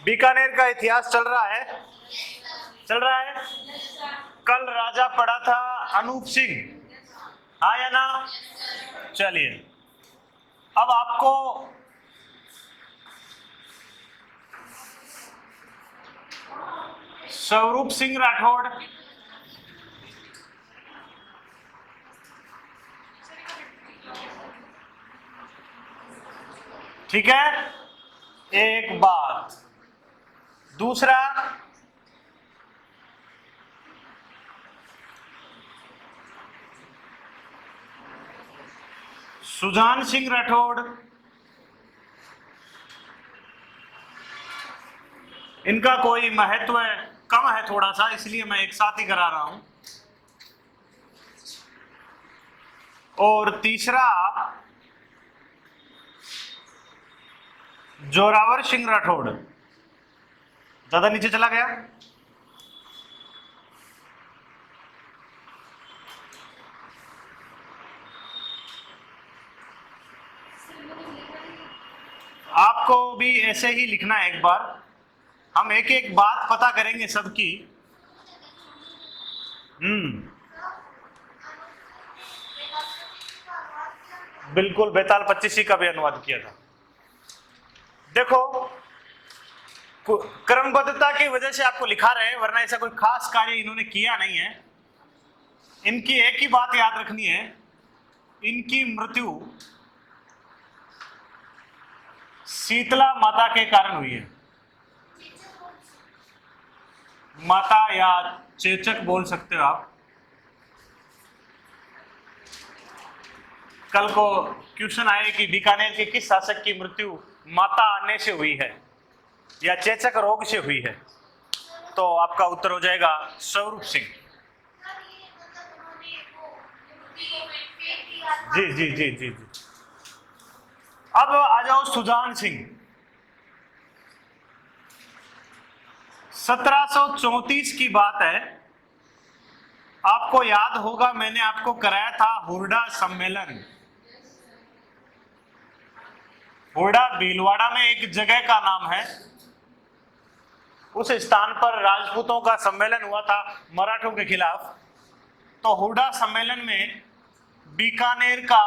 बीकानेर का इतिहास चल रहा है, चल रहा है। कल राजा पड़ा था अनूप सिंह, हाँ या ना? चलिए, अब आपको स्वरूप सिंह राठौड़, ठीक है, एक बात। दूसरा, सुजान सिंह राठौड़, इनका कोई महत्व कम है थोड़ा सा, इसलिए मैं एक साथ ही करा रहा हूं। और तीसरा, जोरावर सिंह राठौड़। ज्यादा नीचे चला गया। आपको भी ऐसे ही लिखना है। एक बार हम एक एक बात पता करेंगे सबकी। बिल्कुल, बेताल 25 का भी अनुवाद किया था। देखो, क्रमबद्धता की वजह से आपको लिखा रहे हैं, वरना ऐसा कोई खास कार्य इन्होंने किया नहीं है। इनकी एक ही बात याद रखनी है, इनकी मृत्यु शीतला माता के कारण हुई है। माता या चेचक बोल सकते हो आप। कल को क्वेश्चन आए कि बीकानेर के किस शासक की मृत्यु माता आने से हुई है या चेचक रोग से हुई है, तो आपका उत्तर हो जाएगा स्वरूप सिंह। जी जी जी जी जी। अब आ जाओ सुजान सिंह। 1734 की बात है। आपको याद होगा, मैंने आपको कराया था हुरडा सम्मेलन। हुरडा भीलवाड़ा में एक जगह का नाम है। उस स्थान पर राजपूतों का सम्मेलन हुआ था मराठों के खिलाफ। तो हुरडा सम्मेलन में बीकानेर का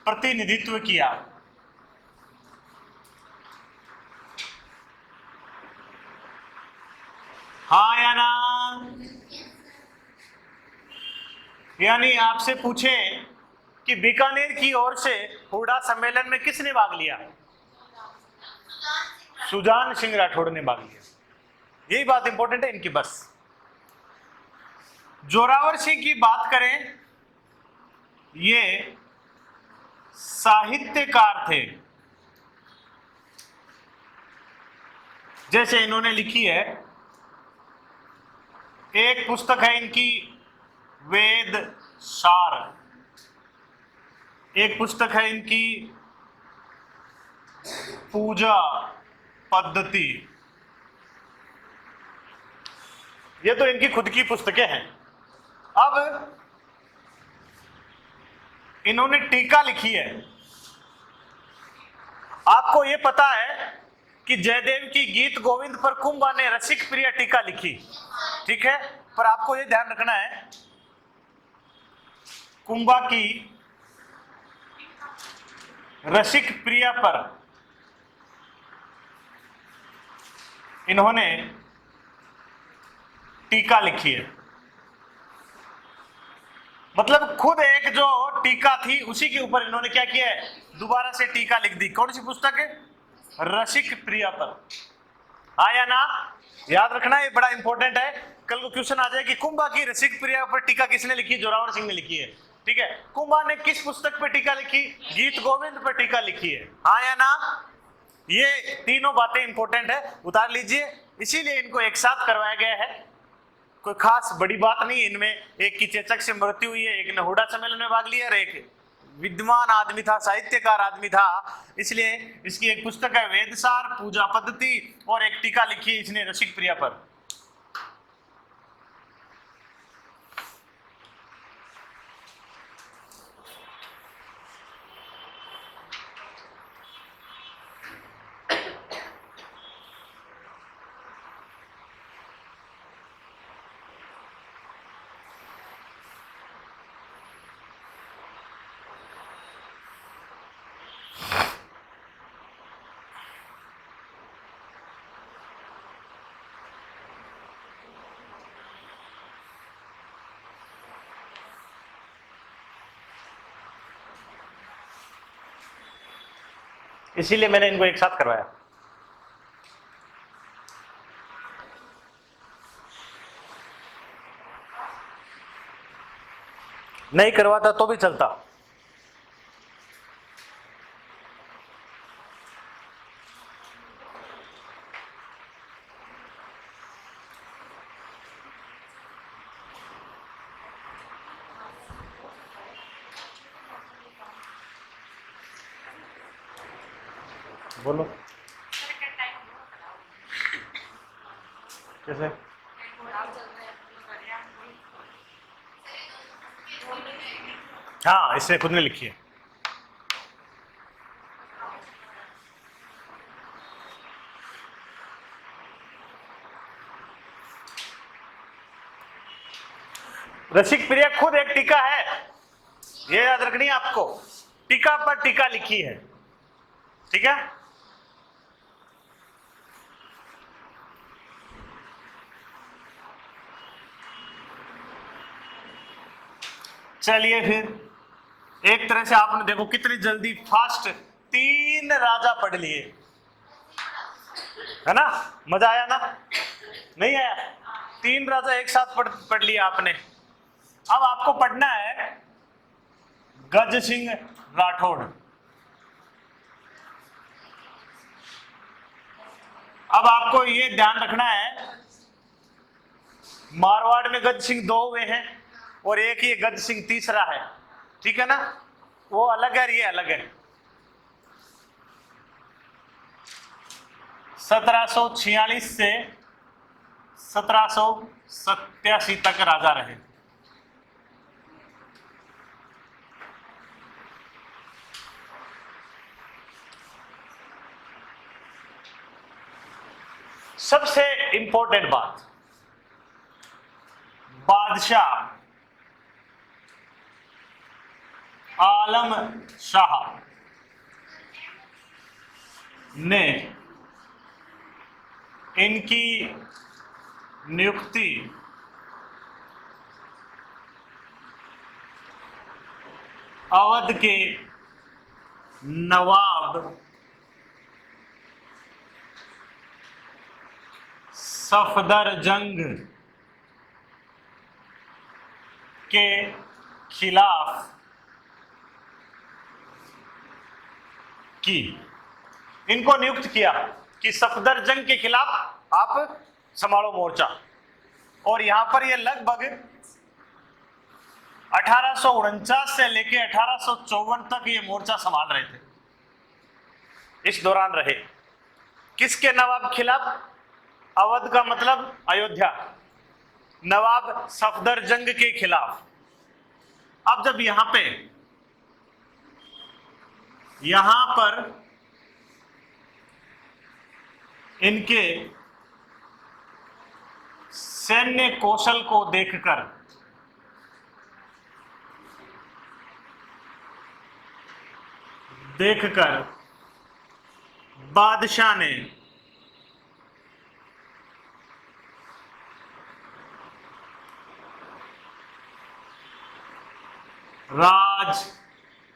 प्रतिनिधित्व किया। हाँ या ना? यानी आपसे पूछे कि बीकानेर की ओर से हुरडा सम्मेलन में किसने भाग लिया? सुजान सिंह राठौड़ ने भाग लिया। यही बात इंपॉर्टेंट है इनकी। बस जोरावर सिंह की बात करें, ये साहित्यकार थे। जैसे इन्होंने लिखी है, एक पुस्तक है इनकी वेद सार, एक पुस्तक है इनकी पूजा पद्धति। ये तो इनकी खुद की पुस्तकें हैं। अब इन्होंने टीका लिखी है। आपको ये पता है कि जयदेव की गीत गोविंद पर कुंभा ने रसिक प्रिय टीका लिखी, ठीक है? पर आपको ये ध्यान रखना है, कुंभा की रसिक प्रिया पर इन्होंने टीका लिखी है। मतलब खुद एक जो टीका थी उसी के ऊपर इन्होंने क्या किया है, दोबारा से टीका लिख दी। कौन सी पुस्तक है? रसिक प्रिया पर। हाँ या ना? याद रखना, ये बड़ा इंपॉर्टेंट है। कल को क्वेश्चन आ जाए कि कुंभा की रसिक प्रिया पर टीका किसने लिखी? जोरावर सिंह ने लिखी है, ठीक है? कुंभा ने किस पुस्तक पर टीका लिखी? गीत गोविंद पर टीका लिखी है। हाँ या ना? ये तीनों बातें इंपॉर्टेंट है, उतार लीजिए। इसीलिए इनको एक साथ करवाया गया है। कोई खास बड़ी बात नहीं इनमें। एक की चेचक से मृत्यु हुई है, एक ने हुरडा सम्मेलन में भाग लिया, और एक विद्वान आदमी था, साहित्यकार आदमी था, इसलिए इसकी एक पुस्तक है वेदसार, पूजा पद्धति, और एक टीका लिखी है इसने रसिक प्रिया पर। इसीलिए मैंने इनको एक साथ करवाया। नहीं करवाता तो भी चलता। बोलो कैसे? हाँ, इसने खुद ने लिखी है। रसिक प्रिया खुद एक टीका है, ये याद रखनी है आपको। टीका पर टीका लिखी है, ठीक है। चलिए फिर एक तरह से आपने देखो कितनी जल्दी फास्ट 3 राजा पढ़ लिए, है ना? मजा आया ना? नहीं आया? 3 राजा एक साथ पढ़ लिया आपने। अब आपको पढ़ना है गज सिंह राठौड़। अब आपको ये ध्यान रखना है, मारवाड़ में गज सिंह 2 हुए हैं और एक ये गज सिंह तीसरा है, ठीक है ना? वो अलग है, ये अलग है। 1746 से 1787 तक राजा रहे। सबसे इंपॉर्टेंट बात, बादशाह आलम शाह ने इनकी नियुक्ति अवध के नवाब सफदरजंग के खिलाफ की। इनको नियुक्त किया कि सफदरजंग के खिलाफ आप संभालो मोर्चा। और यहां पर ये लगभग 1849 से लेके 1854 तक ये मोर्चा संभाल रहे थे। इस दौरान रहे किसके नवाब खिलाफ? अवध का मतलब अयोध्या, नवाब सफदरजंग के खिलाफ। अब जब यहां पर इनके सैन्य कौशल को देखकर बादशाह ने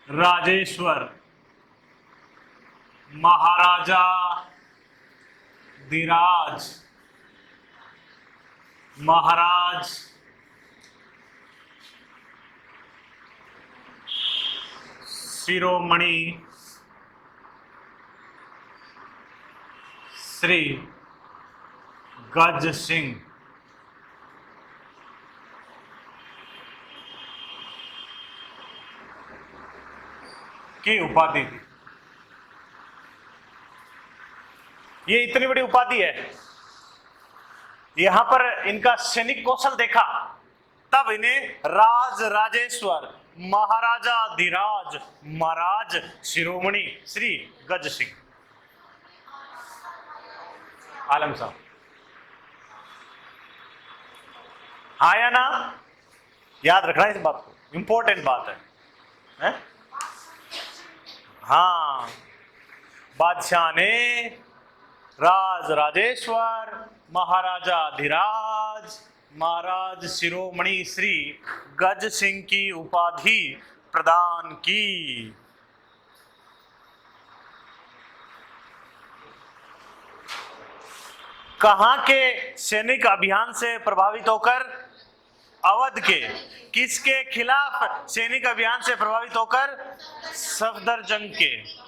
राजेश्वर महाराजा धीराज महाराज शिरोमणि श्री गज सिंह की उपाधि थी। ये इतनी बड़ी उपाधि है। यहां पर इनका सैनिक कौशल देखा, तब इन्हें राजेश्वर महाराजा धीराज महाराज शिरोमणि श्री गज सिंह आलम साहब। हाँ या ना? याद रखना इस बात को, इंपॉर्टेंट बात है? हाँ, बादशाह ने राजेश्वर महाराजा धीराज महाराज शिरोमणि श्री गज सिंह की उपाधि प्रदान की। कहां के सैनिक अभियान से प्रभावित होकर? अवध के। किसके खिलाफ सैनिक अभियान से प्रभावित होकर? सफदरजंग के।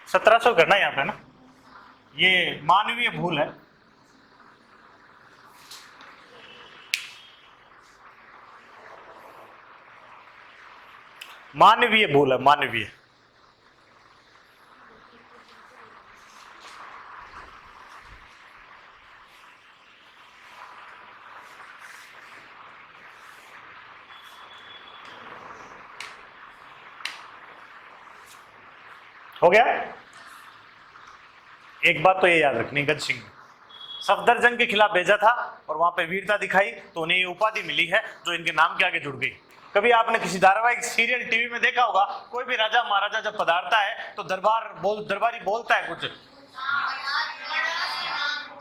सत्रह सौ करना यहाँ पे ना, ये मानवीय भूल है। मानवीय भूल है, मानवीय। हो गया। एक बात तो ये याद रखनी, गज सिंह सफदरजंग के खिलाफ भेजा था और वहां पे वीरता दिखाई तो उन्हें ये उपाधि मिली है जो इनके नाम के आगे जुड़ गई। कभी आपने किसी धारावाहिक सीरियल टीवी में देखा होगा, कोई भी राजा महाराजा जब पधारता है तो दरबारी बोलता है कुछ,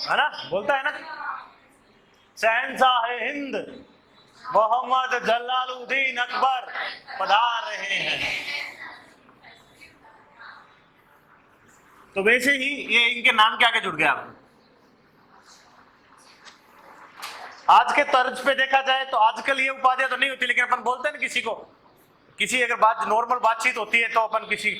है ना, बोलता है ना, शहंशाह हिंद मोहम्मद जलालुद्दीन अकबर पधार रहे हैं। तो वैसे ही ये इनके नाम के आगे जुड़ गया। आज के तर्ज पे देखा जाए तो आजकल ये उपाधियां तो नहीं होती, लेकिन अपन बोलते हैं ना किसी को, किसी अगर बात नॉर्मल बातचीत होती है तो अपन किसी,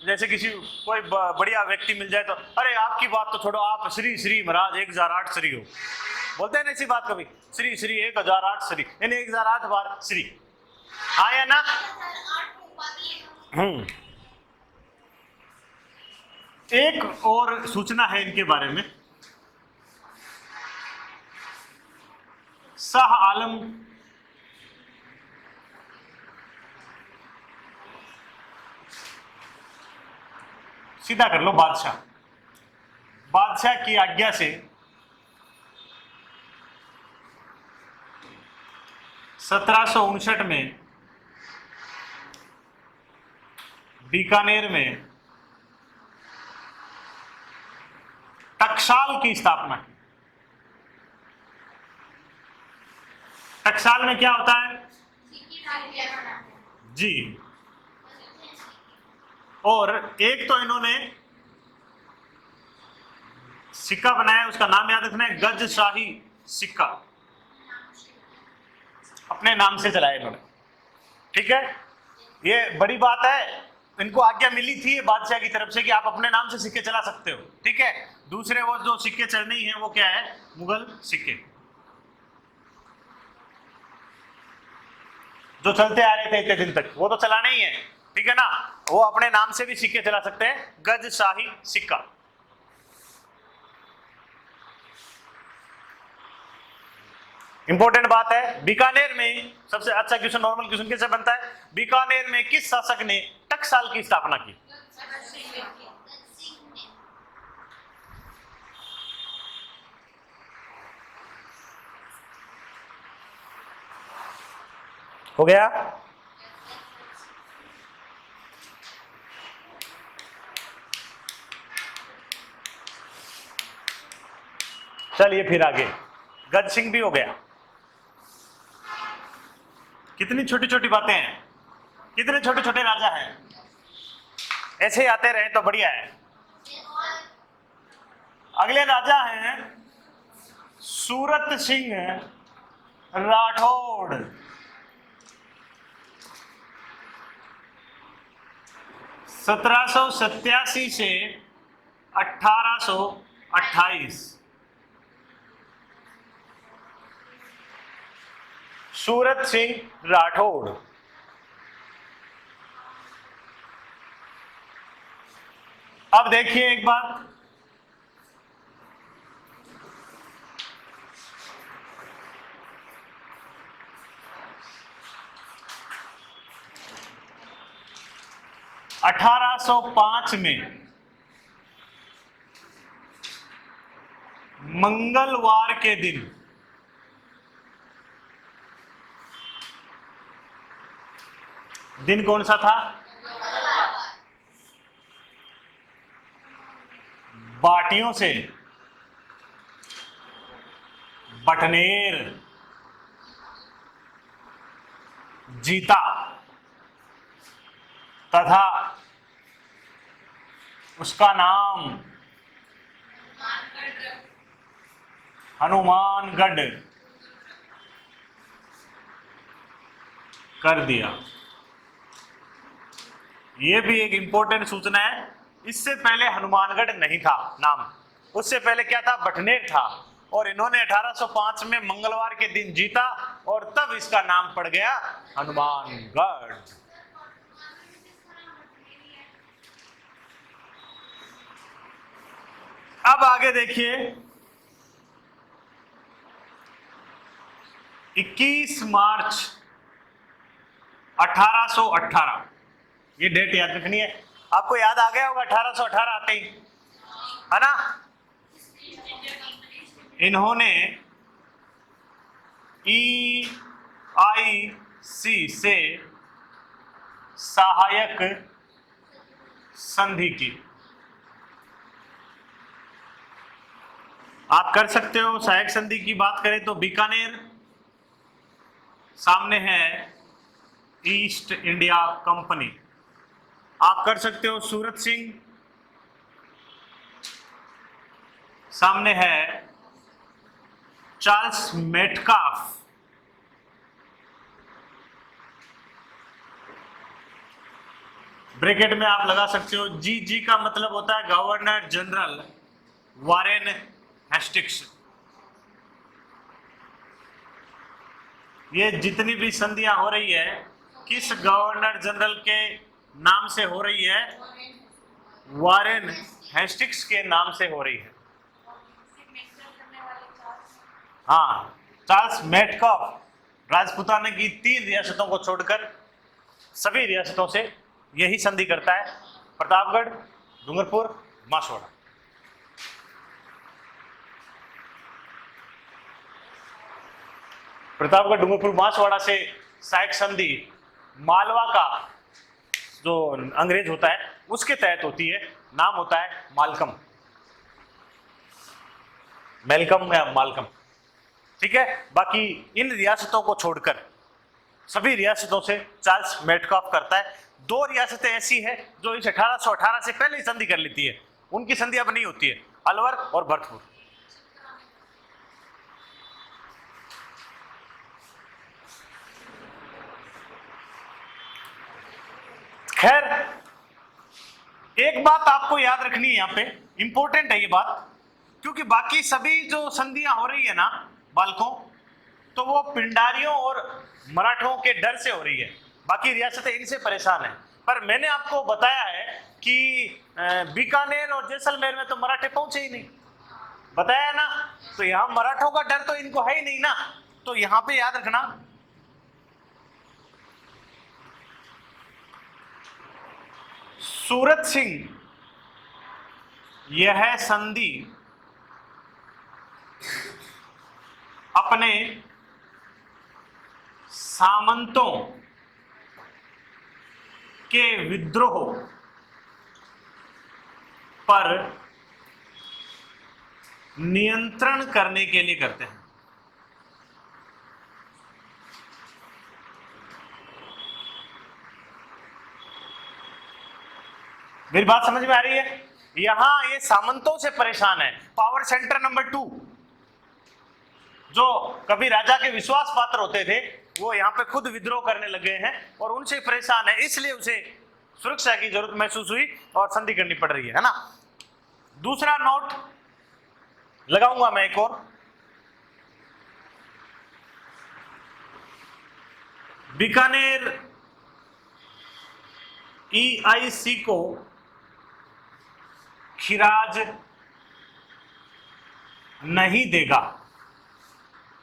जैसे किसी कोई बढ़िया व्यक्ति मिल जाए तो अरे आपकी बात तो छोड़ो, आप श्री श्री महाराज 1008 श्री हो, बोलते हैं ना ऐसी बात कभी, श्री श्री 1008 श्री, यानी 1008 बार श्री आया ना। एक और सूचना है इनके बारे में। शाह आलम सीधा कर लो, बादशाह की आज्ञा से 1759 में बीकानेर में टकसाल की स्थापना की। टकसाल में क्या होता है जी, और एक तो इन्होंने सिक्का बनाया, उसका नाम याद रखना है, गजशाही सिक्का, अपने नाम से चलाया इन्होंने, ठीक है। ये बड़ी बात है, इनको आज्ञा मिली थी बादशाह की तरफ से कि आप अपने नाम से सिक्के चला सकते हो, ठीक है। दूसरे वो जो सिक्के चलने ही हैं वो क्या है, मुगल सिक्के जो चलते आ रहे थे इतने दिन तक, वो तो चलाने ही है, ठीक है ना। वो अपने नाम से भी सिक्के चला सकते हैं, गजशाही सिक्का। इंपॉर्टेंट बात है, बीकानेर में सबसे अच्छा क्वेश्चन, नॉर्मल क्वेश्चन कैसे बनता है, बीकानेर में किस शासक ने टकसाल की स्थापना की? हो गया। चलिए फिर आगे, गज सिंह भी हो गया। कितनी छोटी छोटी बातें हैं, कितने छोटे छोटे राजा हैं, ऐसे ही आते रहे तो बढ़िया है। अगले राजा हैं सूरत सिंह राठौड़। सत्रह सौ 87 से 1828 सूरत सिंह राठौड़। अब देखिए एक बात, अठारह सौ 5 में मंगलवार के दिन कौन सा था? बाटियों से बटनेर जीता तथा उसका नाम हनुमानगढ़ कर दिया। यह भी एक इंपॉर्टेंट सूचना है। इससे पहले हनुमानगढ़ नहीं था नाम, उससे पहले क्या था, बटनेर था। और इन्होंने 1805 में मंगलवार के दिन जीता और तब इसका नाम पड़ गया हनुमानगढ़। अब आगे देखिए, 21 मार्च 1818, ये डेट याद रखनी है। आपको याद आ गया होगा 1818 आते ही, है ना। इन्होंने EIC से सहायक संधि की। आप कर सकते हो, सहायक संधि की बात करें तो बीकानेर, सामने है ईस्ट इंडिया कंपनी। आप कर सकते हो सूरत सिंह, सामने है चार्ल्स मेटकाफ। ब्रैकेट में आप लगा सकते हो जी का मतलब होता है गवर्नर जनरल वारेन हेस्टिंग्स। ये जितनी भी संधियां हो रही है किस गवर्नर जनरल के नाम से हो रही है, वारेन हेस्टिंग्स के नाम से हो रही है। हाँ, चार्ल्स मेटकाफ राजपूताना की 3 रियासतों को छोड़कर सभी रियासतों से यही संधि करता है, प्रतापगढ़, डूंगरपुर, मासवाड़ा। प्रतापगढ़, डूंगरपुर, मासवाड़ा से सहायक संधि मालवा का जो अंग्रेज होता है उसके तहत होती है। नाम होता है मालकम, मेलकम या मालकम, ठीक है। बाकी इन रियासतों को छोड़कर सभी रियासतों से चार्ल्स मेटकाफ करता है। 2 रियासतें ऐसी हैं जो इस 1818 से पहले ही संधि कर लेती है, उनकी संधि अब नहीं होती है, अलवर और भरतपुर। खैर, एक बात आपको याद रखनी है, यहां पे इंपॉर्टेंट है ये बात, क्योंकि बाकी सभी जो संधियां हो रही है ना बालकों, तो वो पिंडारियों और मराठों के डर से हो रही है। बाकी रियासतें इनसे परेशान है। पर मैंने आपको बताया है कि बीकानेर और जैसलमेर में तो मराठे पहुंचे ही नहीं, बताया ना। तो यहां मराठों का डर तो इनको है ही नहीं ना, तो यहां पे याद रखना सूरत सिंह यह संधि अपने सामंतों के विद्रोह पर नियंत्रण करने के लिए करते हैं। मेरी बात समझ में आ रही है? यहां ये सामंतों से परेशान है। पावर सेंटर नंबर 2 जो कभी राजा के विश्वास पात्र होते थे, वो यहाँ पे खुद विद्रोह करने लगे हैं और उनसे परेशान है, इसलिए उसे सुरक्षा की जरूरत महसूस हुई और संधि करनी पड़ रही है ना। दूसरा नोट लगाऊंगा मैं एक और, बीकानेर EIC को खिराज नहीं देगा।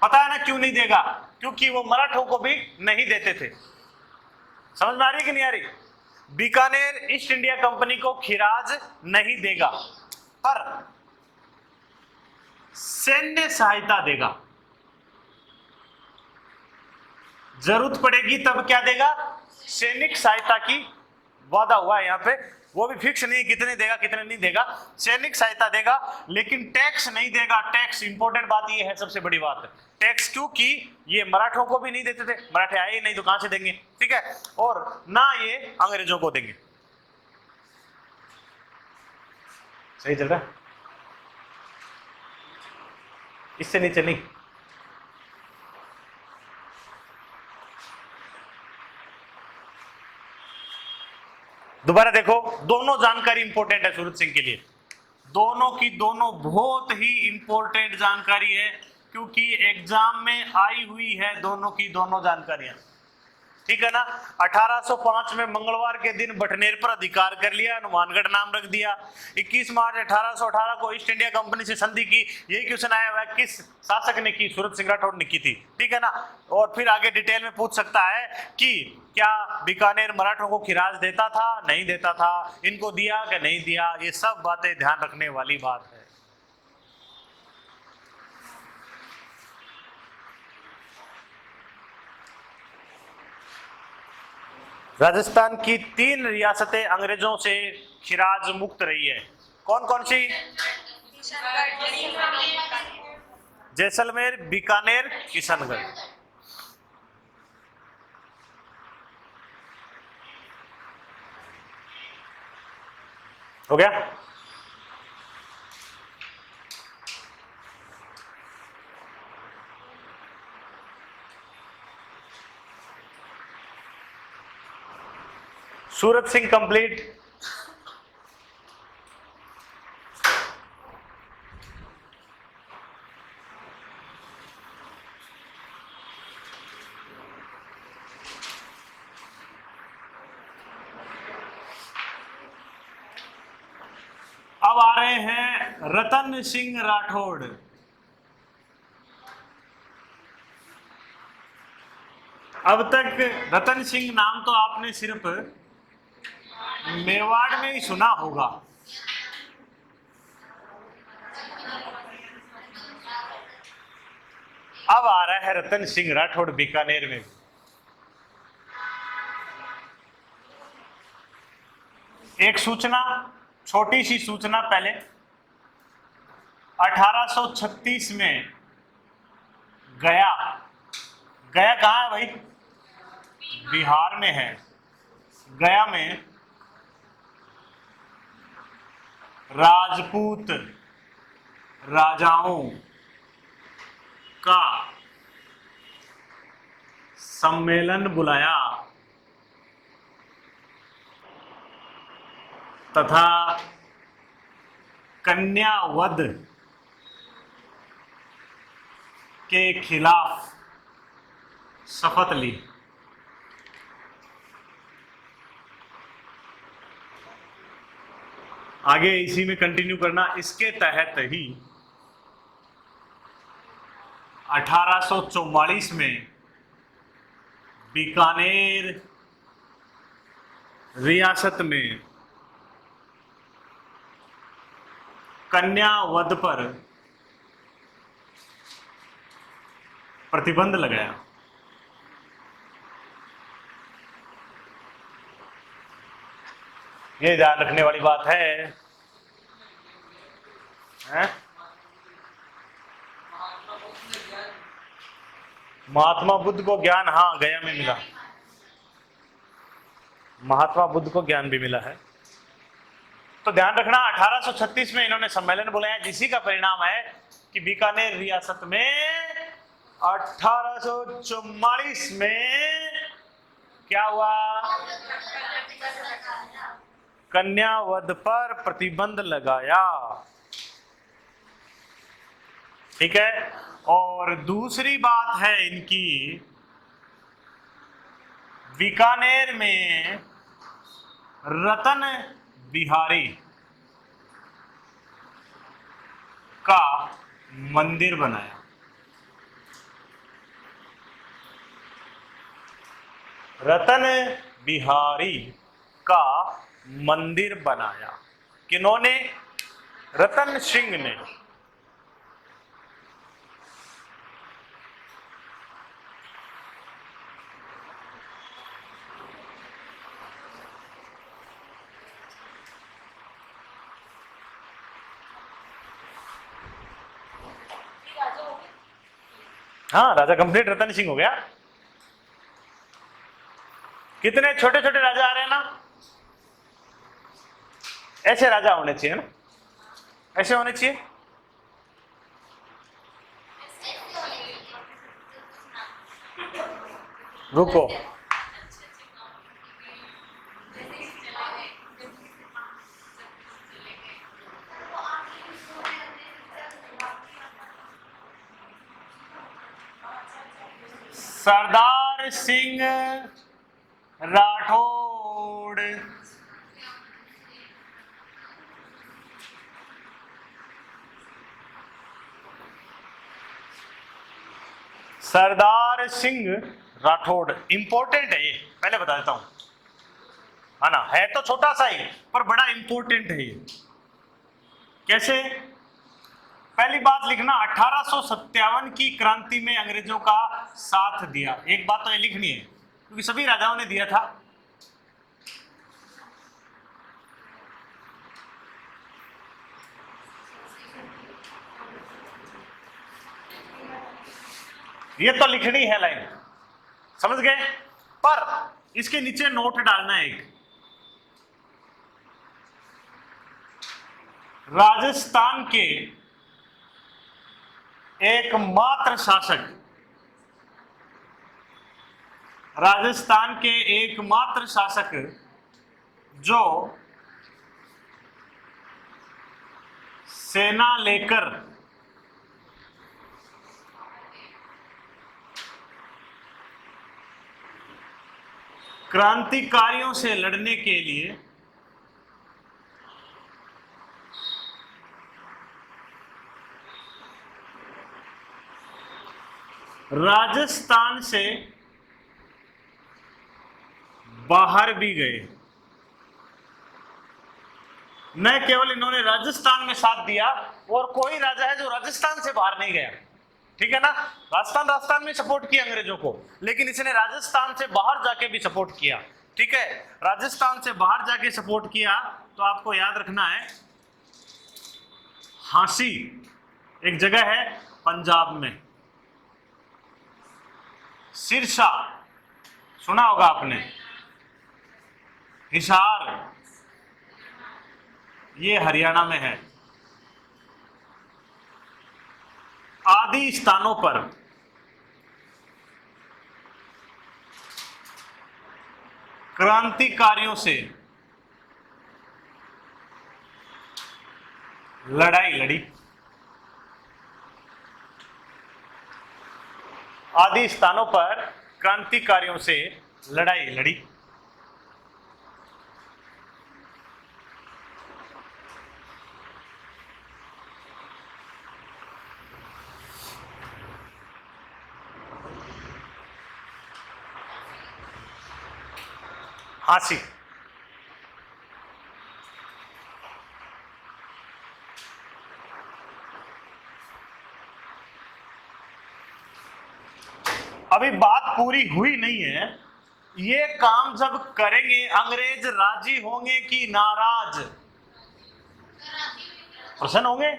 पता है ना क्यों नहीं देगा? क्योंकि वो मराठों को भी नहीं देते थे। समझ में आ रही है कि नहीं आ रही? बीकानेर ईस्ट इंडिया कंपनी को खिराज नहीं देगा, पर सैन्य सहायता देगा। जरूरत पड़ेगी तब क्या देगा? सैनिक सहायता की वादा हुआ है यहाँ पे। वो भी फिक्स नहीं कितने देगा कितने नहीं देगा, सैनिक सहायता देगा लेकिन टैक्स नहीं देगा। टैक्स इंपॉर्टेंट बात ये है, सबसे बड़ी बात टैक्स, क्योंकि ये मराठों को भी नहीं देते थे, मराठे आए ही नहीं तो कहां से देंगे, ठीक है, और ना ये अंग्रेजों को देंगे। सही चल रहा है, इससे नीचे नहीं। दोबारा देखो, दोनों जानकारी इंपॉर्टेंट है सूरज सिंह के लिए, दोनों की दोनों बहुत ही इंपॉर्टेंट जानकारी है, क्योंकि एग्जाम में आई हुई है दोनों की दोनों जानकारियां, ठीक है ना। 1805 में मंगलवार के दिन बटनेर पर अधिकार कर लिया, हनुमानगढ़ नाम रख दिया। 21 मार्च 1818 को ईस्ट इंडिया कंपनी से संधि की। यही क्वेश्चन आया हुआ है, किस शासक ने की? सूरज सिंह राठौड़ ने की थी, ठीक है ना। और फिर आगे डिटेल में पूछ सकता है कि क्या बीकानेर मराठों को खिराज देता था, नहीं देता था, इनको दिया कि नहीं दिया, ये सब बातें ध्यान रखने वाली बात है। राजस्थान की 3 रियासतें अंग्रेजों से खिराज मुक्त रही है, कौन कौन सी? जैसलमेर, बीकानेर, किशनगढ़। हो गया? सूरज सिंह कंप्लीट। अब आ रहे हैं रतन सिंह राठौड़। अब तक रतन सिंह नाम तो आपने सिर्फ मेवाड़ में ही सुना होगा, अब आ रहा है रतन सिंह राठौड़ बीकानेर में। एक सूचना, छोटी सी सूचना पहले, 1836 में गया, गया कहाँ है भाई? बिहार में है। गया में राजपूत राजाओं का सम्मेलन बुलाया तथा कन्यावध के खिलाफ शपथ ली। आगे इसी में कंटिन्यू करना। इसके तहत ही 1844 में बीकानेर रियासत में कन्यावध पर प्रतिबंध लगाया। ये ध्यान रखने वाली बात है, महात्मा बुद्ध को ज्ञान, हाँ गया में मिला, महात्मा बुद्ध को ज्ञान भी मिला है। तो ध्यान रखना 1836 में इन्होंने सम्मेलन बुलाया, जिसी का परिणाम है कि बीकानेर रियासत में 1844 में क्या हुआ? कन्यावध पर प्रतिबंध लगाया, ठीक है। और दूसरी बात है इनकी, बीकानेर में रतन बिहारी का मंदिर बनाया। रतन बिहारी का मंदिर बनाया किन्होंने? रतन सिंह ने। हाँ, राजा कंप्लीट रतन सिंह हो गया। कितने छोटे छोटे राजा आ रहे हैं ना, ऐसे राजा होने चाहिए ना, ऐसे होने चाहिए। रुको, सरदार सिंह राठौड़, सरदार सिंह राठौड़ इंपॉर्टेंट है ये, पहले बता देता हूं, है ना, है तो छोटा सा ही पर बड़ा इंपॉर्टेंट है ये। कैसे? पहली बात लिखना, 1857 की क्रांति में अंग्रेजों का साथ दिया। एक बात तो ये लिखनी है क्योंकि सभी राजाओं ने दिया था। ये तो लिखनी है लाइन, समझ गए? पर इसके नीचे नोट डालना है एक, राजस्थान के एकमात्र शासक, राजस्थान के एकमात्र शासक जो सेना लेकर क्रांतिकारियों से लड़ने के लिए राजस्थान से बाहर भी गए। न केवल इन्होंने राजस्थान में साथ दिया, और कोई राजा है जो राजस्थान से बाहर नहीं गया, ठीक है ना। राजस्थान में सपोर्ट किया अंग्रेजों को, लेकिन इसने राजस्थान से बाहर जाके भी सपोर्ट किया, ठीक है। राजस्थान से बाहर जाके सपोर्ट किया तो आपको याद रखना है, हांसी एक जगह है पंजाब में, सिरसा सुना होगा आपने, हिसार ये हरियाणा में है, आदि स्थानों पर क्रांतिकारियों से लड़ाई लड़ी, आदि स्थानों पर क्रांतिकारियों से लड़ाई लड़ी। हांसी अभी बात पूरी हुई नहीं है। ये काम जब करेंगे अंग्रेज राजी होंगे कि नाराज? प्रसन्न होंगे,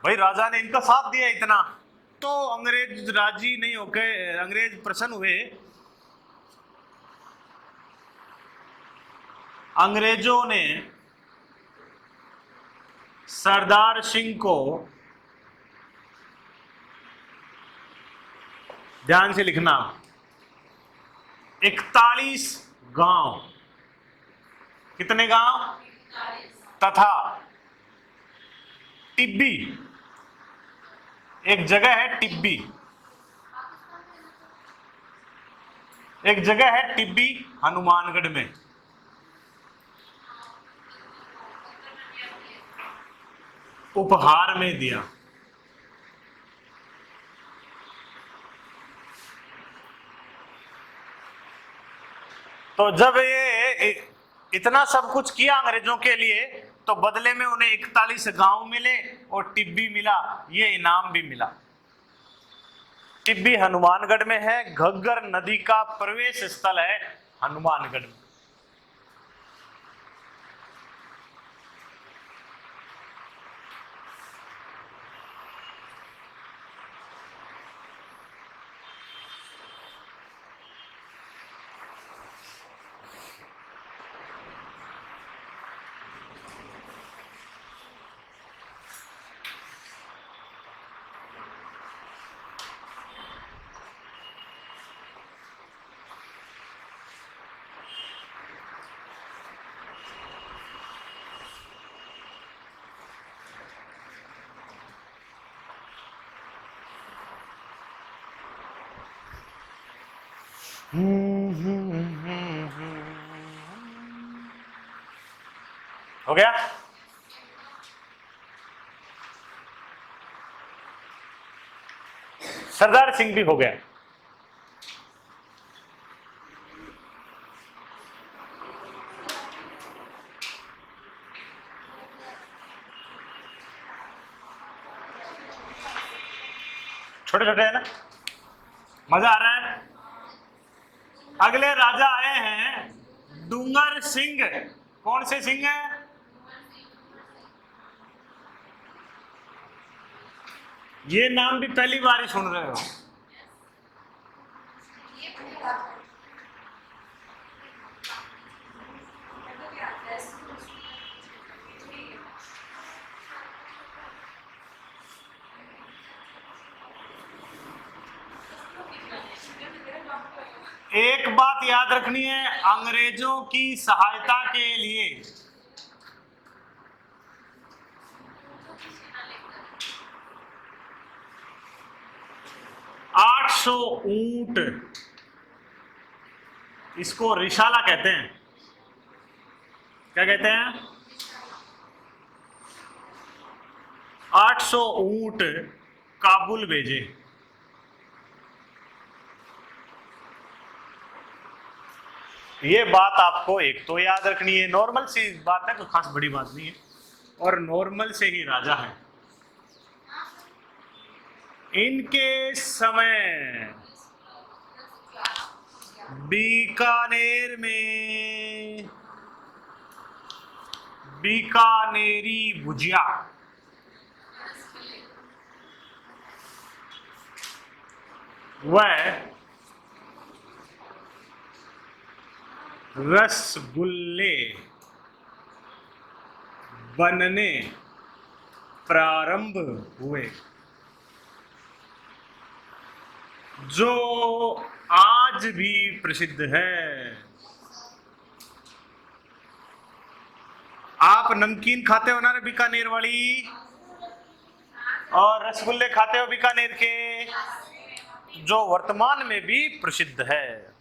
भाई राजा ने इनका साथ दिया इतना, तो अंग्रेज राजी नहीं होके अंग्रेज प्रसन्न हुए। अंग्रेजों ने सरदार सिंह को, ध्यान से लिखना, 41 गांव, कितने गांव? तथा टिब्बी, एक जगह है टिब्बी, एक जगह है टिब्बी हनुमानगढ़ में, उपहार में दिया। तो जब ये इतना सब कुछ किया अंग्रेजों के लिए, तो बदले में उन्हें 41 गांव मिले और टिब्बी मिला, ये इनाम भी मिला। टिब्बी हनुमानगढ़ में है, घग्गर नदी का प्रवेश स्थल है हनुमानगढ़ में। हो गया? सरदार सिंह भी हो गया। छोटे छोटे है ना, मजा आ रहा है। अगले राजा आए हैं डूंगर सिंह। कौन से सिंह है? ये नाम भी पहली बार ही सुन रहे हो। एक बात याद रखनी है, अंग्रेजों की सहायता के लिए 800 ऊंट, इसको रिशाला कहते हैं। क्या कहते हैं? 800 ऊंट काबुल भेजे। ये बात आपको एक तो याद रखनी है, नॉर्मल सी बात है, कोई खास बड़ी बात नहीं है, और नॉर्मल से ही राजा है। इनके समय बीकानेर में बीकानेरी भुजिया, वह रसगुल्ले बनने प्रारंभ हुए, जो आज भी प्रसिद्ध है। आप नमकीन खाते हो ना बीकानेर वाली, और रसगुल्ले खाते हो बीकानेर के, जो वर्तमान में भी प्रसिद्ध है।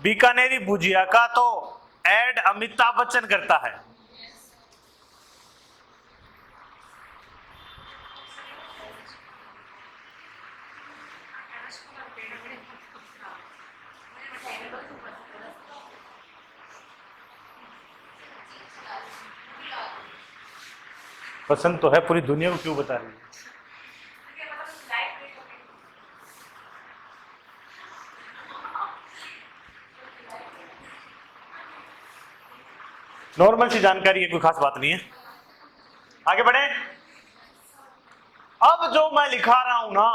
बीकानेरी भुजिया का तो ऐड अमिताभ बच्चन करता है। पसंद तो है, पूरी दुनिया को क्यों बता रही है? नॉर्मल सी जानकारी है, कोई खास बात नहीं है। आगे बढ़े। अब जो मैं लिखा रहा हूं ना,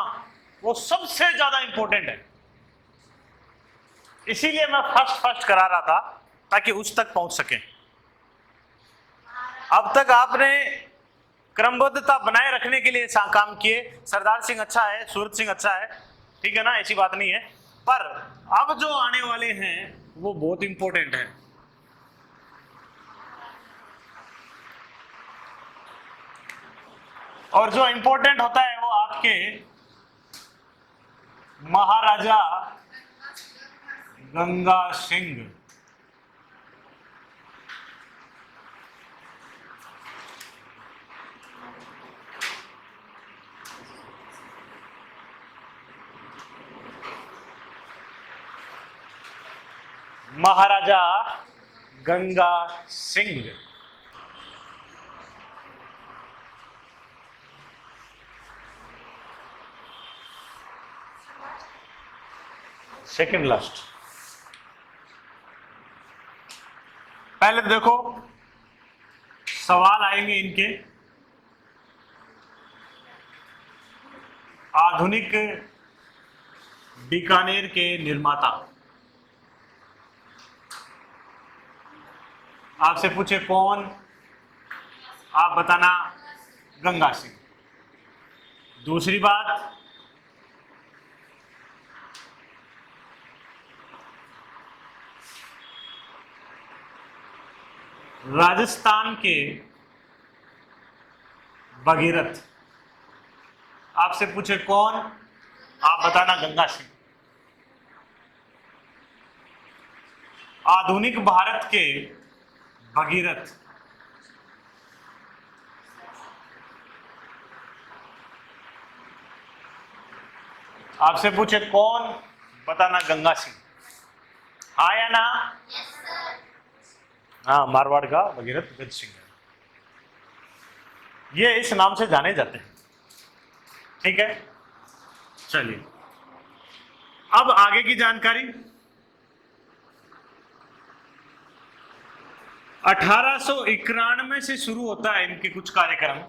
वो सबसे ज्यादा इंपॉर्टेंट है, इसीलिए मैं फर्स्ट करा रहा था, ताकि उस तक पहुंच सके। अब तक आपने क्रमबद्धता बनाए रखने के लिए काम किए। सरदार सिंह अच्छा है, सूरत सिंह अच्छा है, ठीक है ना, ऐसी बात नहीं है, पर अब जो आने वाले हैं वो बहुत इंपॉर्टेंट है। और जो इंपॉर्टेंट होता है वो आपके महाराजा गंगा सिंह। महाराजा गंगा सिंह सेकंड लास्ट। पहले देखो सवाल आएंगे इनके, आधुनिक बीकानेर के निर्माता। आपसे पूछे कौन, आप बताना गंगा सिंह। दूसरी बात, राजस्थान के भगीरथ। आपसे पूछे कौन, आप बताना गंगा सिंह। आधुनिक भारत के भगीरथ। आपसे पूछे कौन, बताना गंगा सिंह। हाँ या ना? हाँ, मारवाड़ का भगीरथ गज सिंह है। ये इस नाम से जाने जाते हैं। ठीक है, चलिए अब आगे की जानकारी। 1891 से शुरू होता है इनके कुछ कार्यक्रम।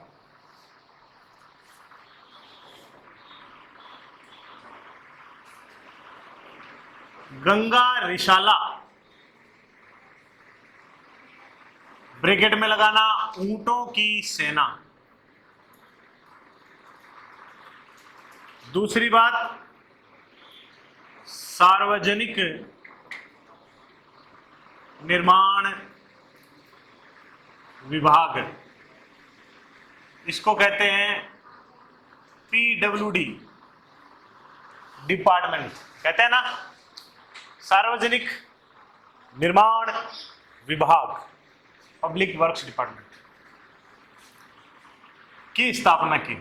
गंगा रिसाला ब्रिगेड में लगाना ऊंटों की सेना। दूसरी बात, सार्वजनिक निर्माण विभाग, इसको कहते हैं पीडब्ल्यूडी डिपार्टमेंट, कहते हैं ना, सार्वजनिक निर्माण विभाग, पब्लिक वर्क्स डिपार्टमेंट की स्थापना की।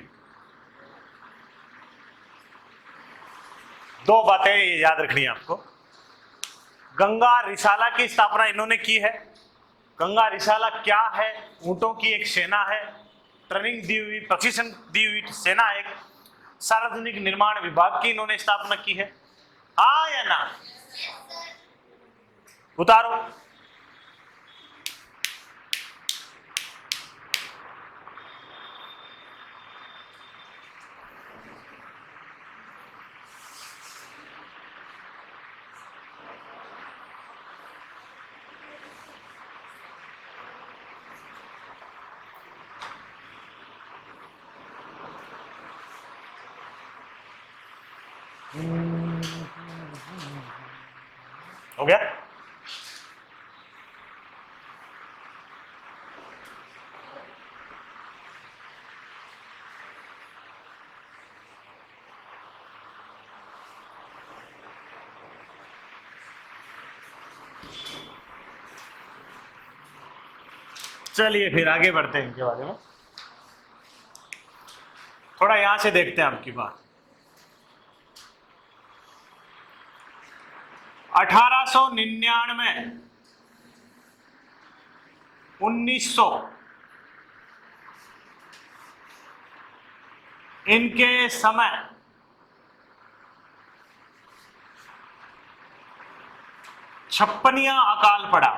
दो बातें याद रखनी है आपको। गंगा रिसाला की स्थापना इन्होंने की है। गंगा रिसाला क्या है? ऊंटों की एक सेना है, ट्रेनिंग दी हुई, प्रशिक्षण दी हुई सेना, एक सार्वजनिक निर्माण विभाग की इन्होंने स्थापना की है। हाँ या ना? उतारो। हो गया? चलिए फिर आगे बढ़ते हैं इनके बारे में। थोड़ा यहां से देखते हैं आपकी बात। 1899 1900 इनके समय छप्पनिया अकाल पड़ा।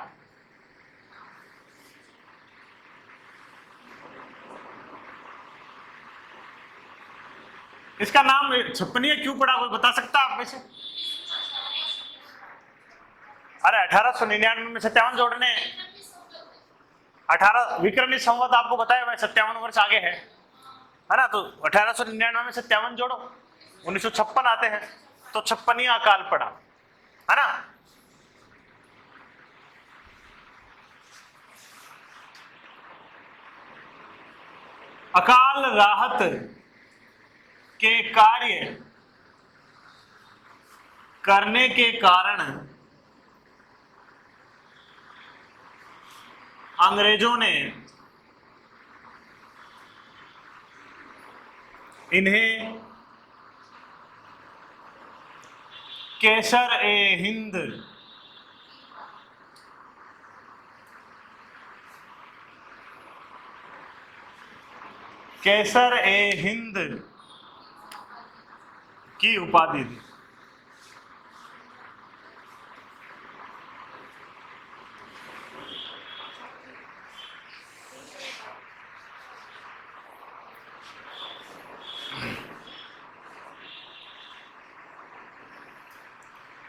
इसका नाम छप्पनिया क्यों पड़ा, कोई बता सकता है आप में से? अरे 1899 में 57 जोड़ने, 18 विक्रमी संवत आपको बताया भाई 57 वर्ष आगे है ना? तो 1899 में 57 जोड़ो, 1956 आते हैं, तो छप्पनिया अकाल पड़ा, है ना? अकाल राहत के कार्य करने के कारण अंग्रेजों ने इन्हें केसर ए हिंद केसर ए हिंद की उपाधि दी।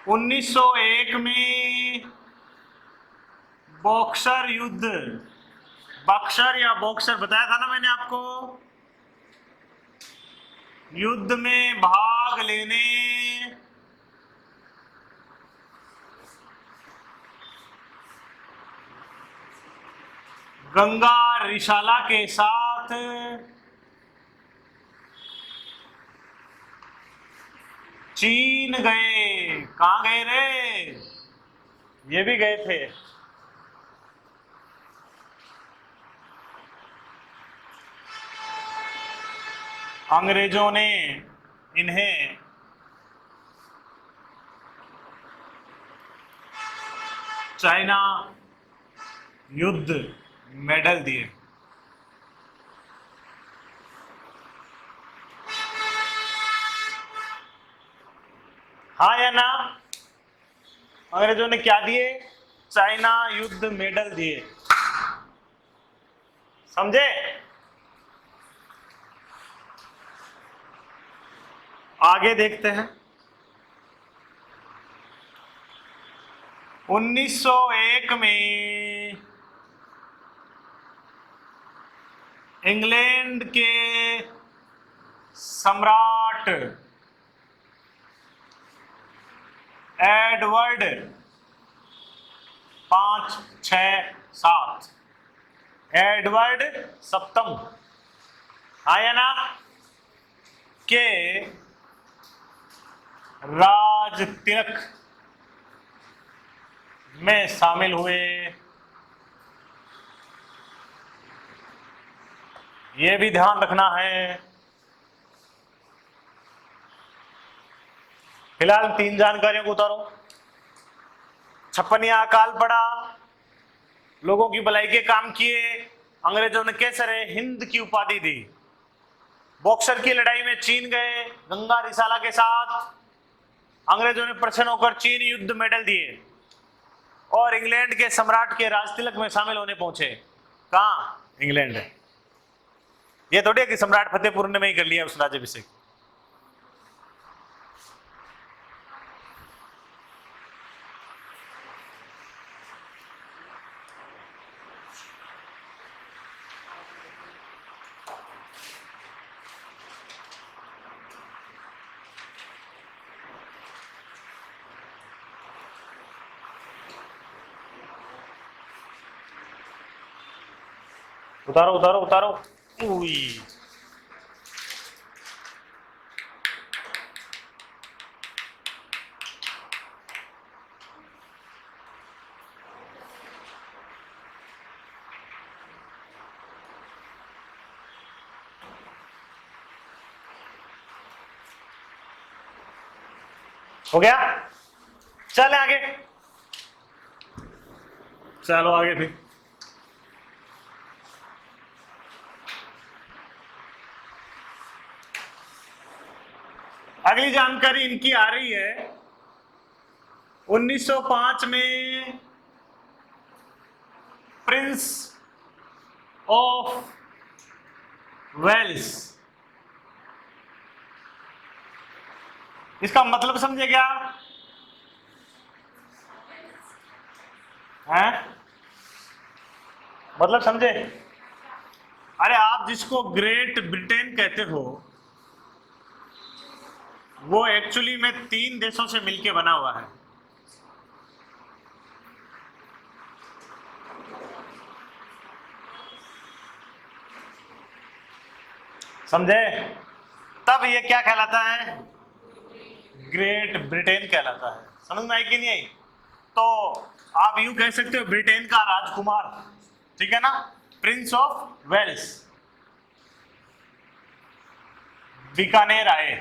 उन्नीस सौ एक में बॉक्सर युद्ध, बक्सर या बॉक्सर बताया था ना मैंने आपको, युद्ध में भाग लेने गंगा रिसाला के साथ चीन गए। कहां गए रे? ये भी गए थे। अंग्रेजों ने इन्हें चाइना युद्ध मेडल दिए। हाँ या ना? अंग्रेजों ने क्या दिए? चाइना युद्ध मेडल दिए। समझे? आगे देखते हैं। 1901 में इंग्लैंड के सम्राट एडवर्ड 5, 6, 7 एडवर्ड सप्तम, आया ना, के राज तिलक में शामिल हुए। ये भी ध्यान रखना है। फिलहाल 3 जानकारियों को उतारो। छप्पनिया अकाल पड़ा, लोगों की भलाई के काम किए, अंग्रेजों ने केसरे हिंद की उपाधि दी, बॉक्सर की लड़ाई में चीन गए गंगा रिसाला के साथ, अंग्रेजों ने प्रसन्न होकर चीन युद्ध मेडल दिए, और इंग्लैंड के सम्राट के राजतिलक में शामिल होने पहुंचे। कहां? इंग्लैंड। ये थोड़ी है कि सम्राट फतेहपुर ने में ही कर लिया उस राज्याभिषेक। उतारो उतारो उतारो। उई। हो गया? चल आगे, चलो आगे फिर। अगली जानकारी इनकी आ रही है। 1905 में प्रिंस ऑफ वेल्स, इसका मतलब समझे क्या है? मतलब समझे? अरे आप जिसको ग्रेट ब्रिटेन कहते हो वो एक्चुअली में 3 देशों से मिलके बना हुआ है। समझे? तब ये क्या कहलाता है? ग्रेट ब्रिटेन कहलाता है। समझ में आई कि नहीं आई? तो आप यूं कह सकते हो ब्रिटेन का राजकुमार, ठीक है ना, प्रिंस ऑफ वेल्स बीकानेर आए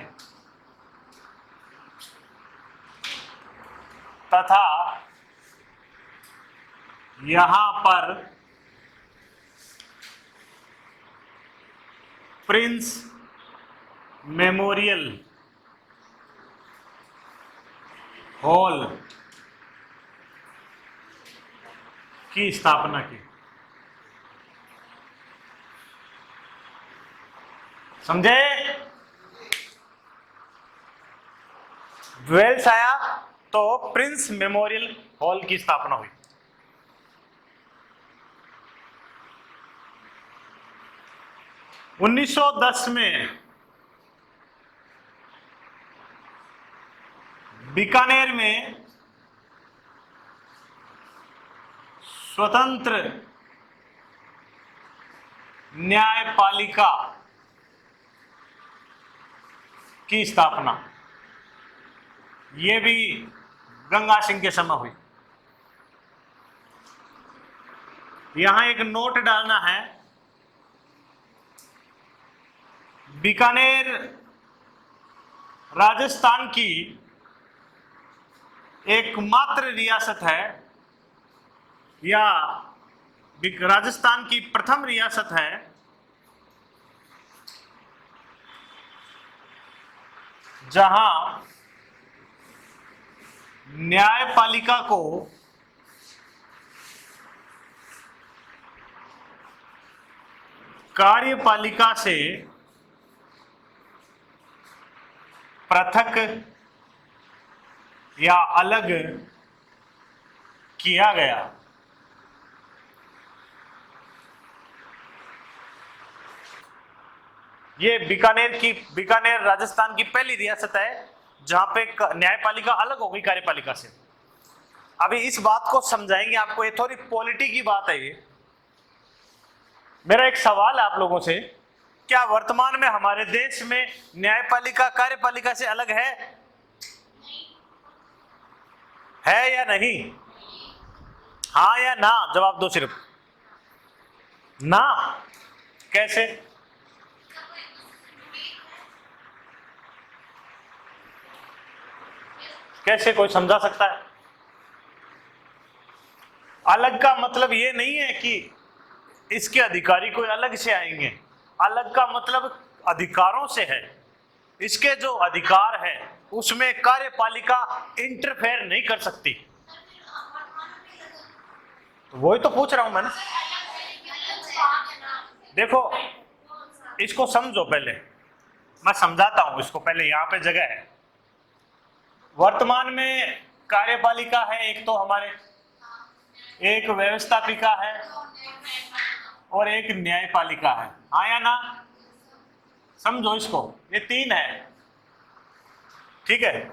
तथा यहां पर प्रिंस मेमोरियल हॉल की स्थापना की। समझे? वेल्स आया तो प्रिंस मेमोरियल हॉल की स्थापना हुई। उन्नीस 1910 में बीकानेर में स्वतंत्र न्यायपालिका की स्थापना, यह भी गंगा सिंह के समय हुई। यहां एक नोट डालना है, बीकानेर राजस्थान की एकमात्र रियासत है, या राजस्थान की प्रथम रियासत है जहां न्यायपालिका को कार्यपालिका से पृथक या अलग किया गया। ये बीकानेर राजस्थान की पहली रियासत है जहां पे न्यायपालिका अलग हो गई कार्यपालिका से। अभी इस बात को समझाएंगे आपको, ये थोड़ी पॉलिटी की बात है। ये मेरा एक सवाल है आप लोगों से, क्या वर्तमान में हमारे देश में न्यायपालिका कार्यपालिका से अलग है या नहीं? हाँ या ना जवाब दो, सिर्फ ना। कैसे? कैसे कोई समझा सकता है? अलग का मतलब ये नहीं है कि इसके अधिकारी कोई अलग से आएंगे। अलग का मतलब अधिकारों से है। इसके जो अधिकार है उसमें कार्यपालिका इंटरफेयर नहीं कर सकती। वही तो पूछ रहा हूं मैं ना। देखो इसको समझो, पहले मैं समझाता हूं इसको। पहले यहां पे जगह है। वर्तमान में कार्यपालिका है एक, तो हमारे एक व्यवस्थापिका है और एक न्यायपालिका है। हाँ या ना? समझो इसको, ये तीन है, ठीक है।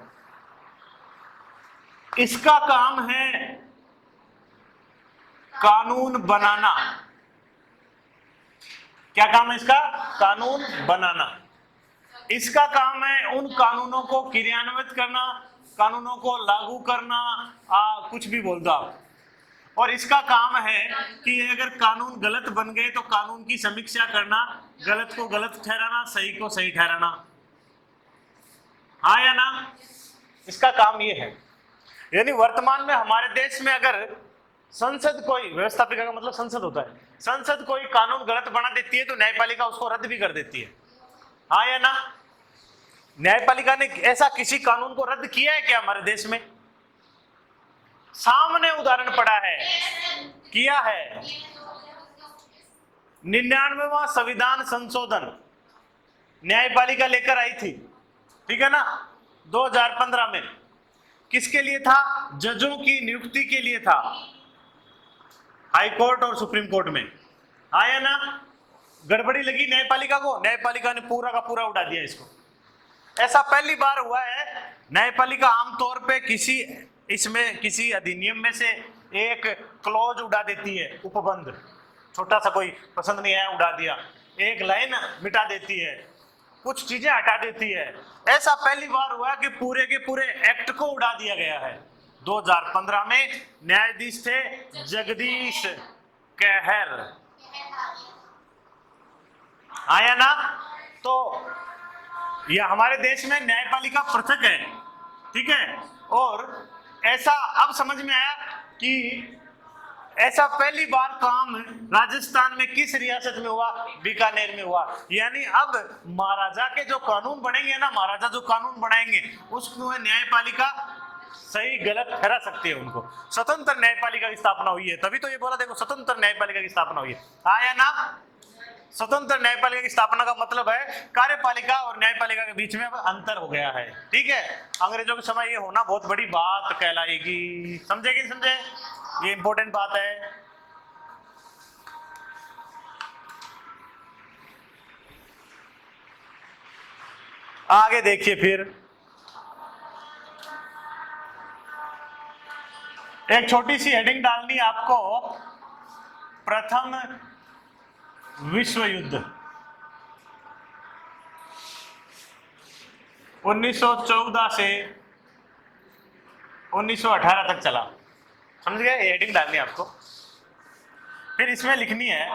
इसका काम है कानून बनाना। क्या काम है इसका? कानून बनाना। इसका काम है उन कानूनों को क्रियान्वित करना, कानूनों को लागू करना, कुछ भी बोल दो आप। और इसका काम है कि अगर कानून गलत बन गए तो कानून की समीक्षा करना, गलत को गलत ठहराना, सही को सही ठहराना। हाँ या ना? इसका काम ये है। यानी वर्तमान में हमारे देश में अगर संसद कोई, व्यवस्थापिका का मतलब संसद होता है, संसद कोई कानून गलत बना देती है तो न्यायपालिका उसको रद्द भी कर देती है। हाँ या ना? न्यायपालिका ने ऐसा किसी कानून को रद्द किया है क्या हमारे देश में? सामने उदाहरण पड़ा है, किया है। 99वां संविधान संशोधन न्यायपालिका लेकर आई थी, ठीक है ना, 2015 में। किसके लिए था? जजों की नियुक्ति के लिए था, हाई कोर्ट और सुप्रीम कोर्ट में। हाँ या ना? गड़बड़ी लगी न्यायपालिका को, न्यायपालिका ने पूरा का पूरा उड़ा दिया इसको। ऐसा पहली बार हुआ है। न्यायपालिका आमतौर पे किसी अधिनियम में से एक क्लॉज उड़ा देती है, उपबंध, छोटा सा कोई पसंद नहीं आया उड़ा दिया, एक लाइन मिटा देती है, कुछ चीजें हटा देती है। ऐसा पहली बार हुआ कि पूरे के पूरे एक्ट को उड़ा दिया गया है। 2015 में न्यायाधीश थे जगदीश कहर। आया ना? तो यह हमारे देश में न्यायपालिका पृथक है, ठीक है। और ऐसा अब समझ में आया कि ऐसा पहली बार काम राजस्थान में किस रियासत में हुआ? बीकानेर में हुआ। यानी अब महाराजा के जो कानून बनेंगे ना, महाराजा जो कानून बनाएंगे उसमें न्यायपालिका सही गलत ठहरा सकती है उनको। स्वतंत्र न्यायपालिका की स्थापना हुई है, तभी तो ये बोला, देखो स्वतंत्र न्यायपालिका की स्थापना हुई है। हाँ या ना? स्वतंत्र न्यायपालिका की स्थापना का मतलब है कार्यपालिका और न्यायपालिका के बीच में अब अंतर हो गया है, ठीक है। अंग्रेजों के समय ये होना बहुत बड़ी बात कहलाएगी। समझे कि समझे? ये इंपॉर्टेंट बात है। आगे देखिए, फिर एक छोटी सी हेडिंग डालनी है आपको, प्रथम विश्व युद्ध 1914 से 1918 तक चला। समझ गए? हेडिंग डालनी है आपको। फिर इसमें लिखनी है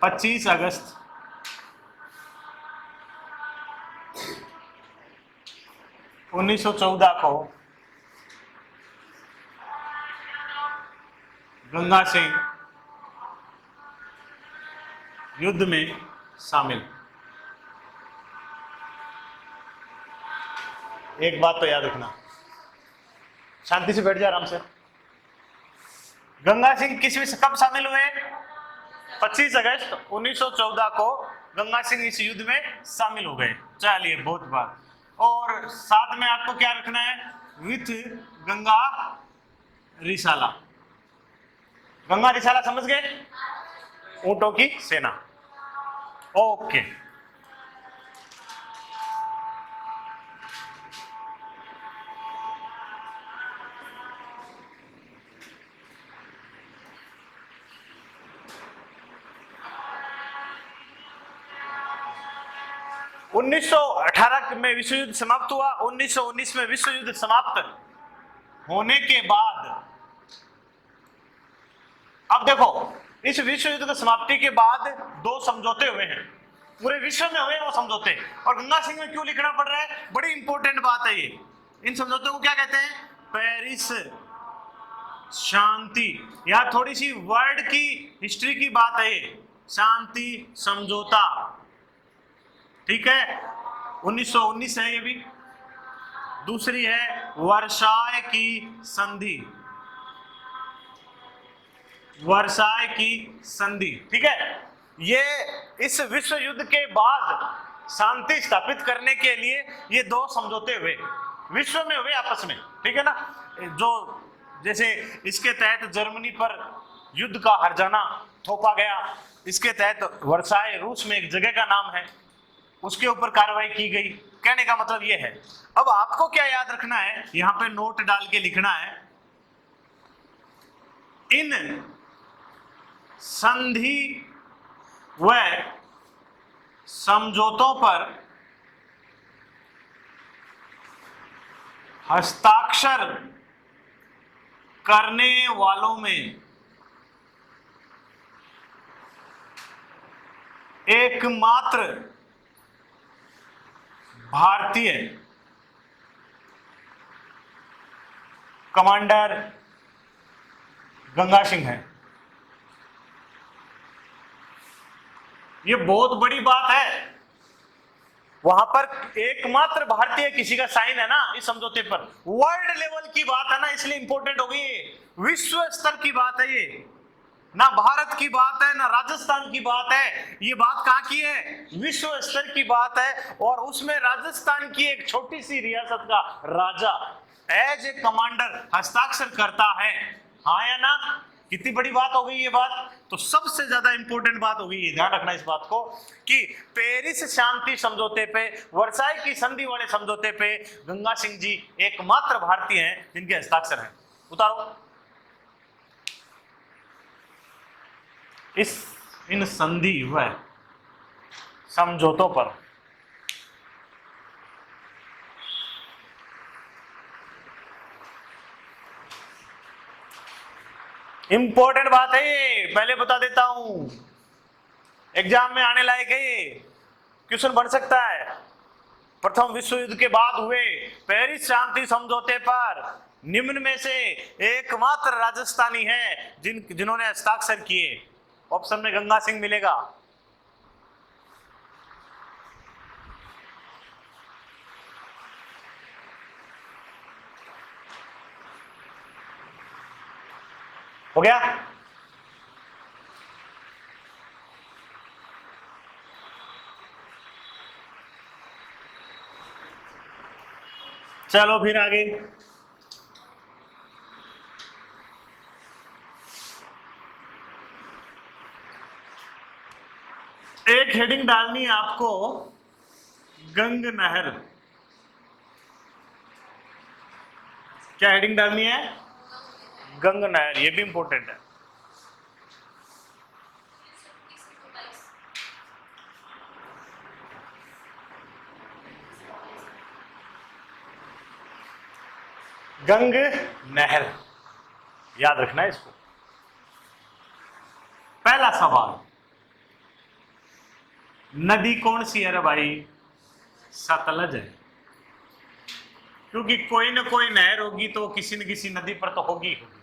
25 अगस्त 1914 को गंगा सिंह युद्ध में शामिल। एक बात तो याद रखना, शांति से बैठ जा आराम से। गंगा सिंह किस कब शामिल हुए? 25 अगस्त 1914 को गंगा सिंह इस युद्ध में शामिल हो गए। चलिए, बहुत बात। और साथ में आपको क्या रखना है? विथ गंगा रिसाला। गंगा रिसाला समझ गए? ऊंटों की सेना। ओके, उन्नीस 1918 में विश्व युद्ध समाप्त हुआ। 1919 में विश्व युद्ध समाप्त होने के बाद, अब देखो, इस विश्व युद्ध की समाप्ति के बाद 2 समझौते हुए हैं, पूरे विश्व में हुए वो समझौते। और गंगा सिंह में क्यों लिखना पड़ रहा है? बड़ी इंपॉर्टेंट बात है ये। इन समझौतों को क्या कहते हैं? पेरिस शांति। यहां थोड़ी सी वर्ड की हिस्ट्री की बात है ये। शांति समझौता, ठीक है, 1919 है ये भी। दूसरी है वर्साय की संधि, वर्साय की संधि, ठीक है। ये इस विश्व युद्ध के बाद शांति स्थापित करने के लिए ये 2 समझौते हुए, विश्व में हुए आपस में, ठीक है ना। जो जैसे इसके तहत जर्मनी पर युद्ध का हर्जाना थोपा गया, इसके तहत वर्साय रूस में एक जगह का नाम है, उसके ऊपर कार्रवाई की गई। कहने का मतलब ये है। अब आपको क्या याद रखना है, यहां पे नोट डाल के लिखना है, इन संधि व समझौतों पर हस्ताक्षर करने वालों में एकमात्र भारतीय कमांडर गंगा सिंह है। ये बहुत बड़ी बात है। वहां पर एकमात्र भारतीय किसी का साइन है ना इस समझौते पर। वर्ल्ड लेवल की बात है ना, इसलिए इंपॉर्टेंट हो गई। विश्व स्तर की बात है ये, ना भारत की बात है ना राजस्थान की बात है। ये बात कहां की है? विश्व स्तर की बात है। और उसमें राजस्थान की एक छोटी सी रियासत का राजा एज ए कमांडर हस्ताक्षर करता है। हाँ या ना? कितनी बड़ी बात हो गई ये बात। तो सबसे ज्यादा इंपॉर्टेंट बात हो गई, ध्यान रखना इस बात को, कि पेरिस शांति समझौते पे, वर्साई की संधि वाले समझौते पे गंगा सिंह जी एकमात्र भारतीय हैं जिनके हस्ताक्षर हैं। उतारो। इन संधि व समझौतों पर इंपॉर्टेंट बात है ये, पहले बता देता हूं, एग्जाम में आने लायक है ये, क्वेश्चन बन सकता है। प्रथम विश्व युद्ध के बाद हुए पेरिस शांति समझौते पर निम्न में से एकमात्र राजस्थानी है जिन्होंने हस्ताक्षर किए। ऑप्शन में गंगा सिंह मिलेगा। हो गया? चलो फिर आगे। एक हेडिंग डालनी है आपको, गंग नहर। क्या हेडिंग डालनी है? गंग नहर। ये भी इंपॉर्टेंट है। गंग नहर। याद रखना है इसको। पहला सवाल, नदी कौन सी है रे भाई? सतलज है, क्योंकि कोई ना कोई नहर होगी तो किसी न किसी नदी पर तो होगी होगी।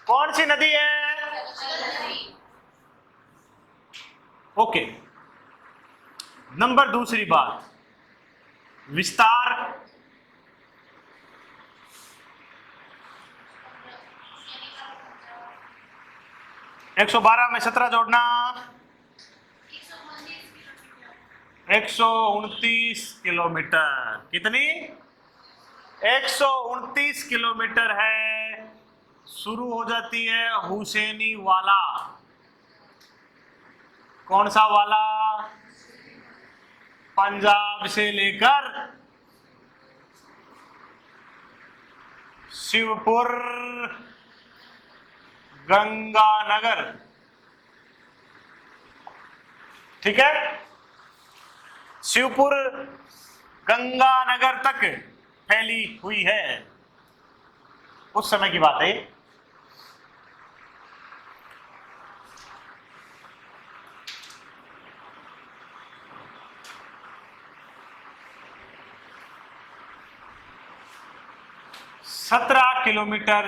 कौन सी नदी है? ओके। नंबर दूसरी बात, विस्तार। 112 में 17 जोड़ना, 129 किलोमीटर। कितनी? 129 किलोमीटर है। शुरू हो जाती है हुसैनी वाला। कौन सा वाला? पंजाब से लेकर शिवपुर गंगानगर, ठीक है। शिवपुर गंगानगर तक फैली हुई है, उस समय की बात है। 17 किलोमीटर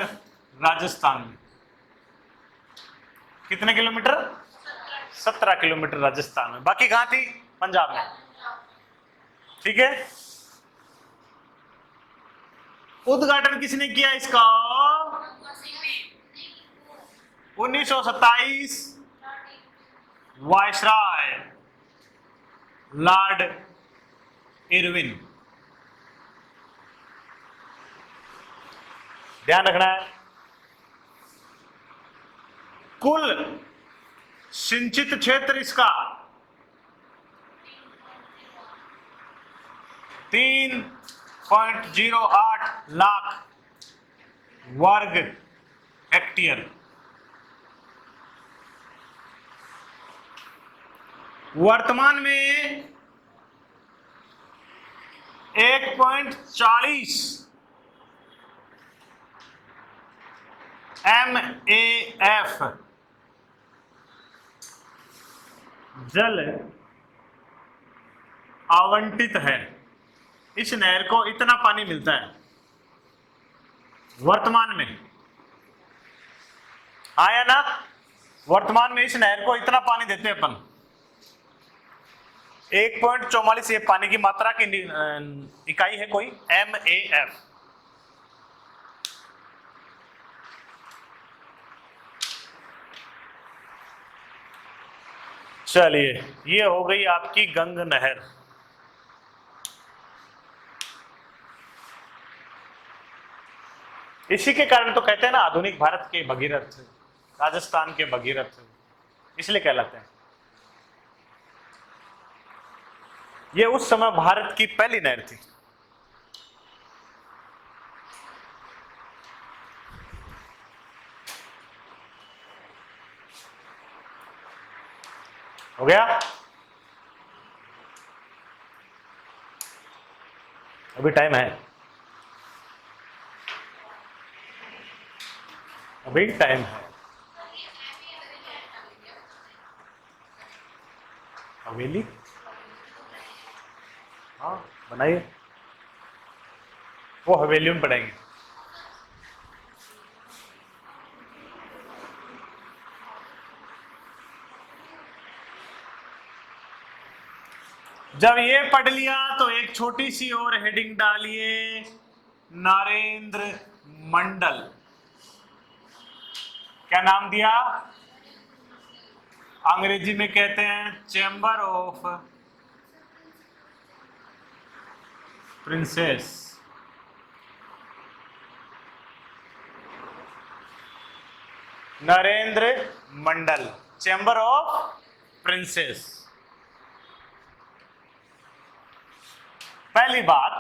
राजस्थान में। कितने किलोमीटर? 17 किलोमीटर राजस्थान में, बाकी कहां थी? पंजाब में, ठीक है। उद्घाटन किसने किया इसका? 1927 वायसराय लॉर्ड इरविन। ध्यान रखना है। कुल सिंचित क्षेत्र इसका 3.08 लाख वर्ग हेक्टेयर। वर्तमान में 1.40 MAF जल आवंटित है। इस नहर को इतना पानी मिलता है वर्तमान में, आया ना? वर्तमान में इस नहर को इतना पानी देते हैं अपन। 1.44 ये पानी की मात्रा की इकाई है कोई, MAF। चलिए, ये हो गई आपकी गंग नहर। इसी के कारण तो कहते हैं ना आधुनिक भारत के भगीरथ, राजस्थान के भगीरथ, इसलिए कहलाते हैं। ये उस समय भारत की पहली नहर थी। हो गया? अभी टाइम है, अभी टाइम है। हवेली, हाँ बनाइए, वो हवेली में पढ़ेंगे। जब ये पढ़ लिया तो एक छोटी सी और हेडिंग डालिए, नरेंद्र मंडल। क्या नाम दिया? अंग्रेजी में कहते हैं chamber of princess. Narendra Mandal, chamber of princess. पहली बात,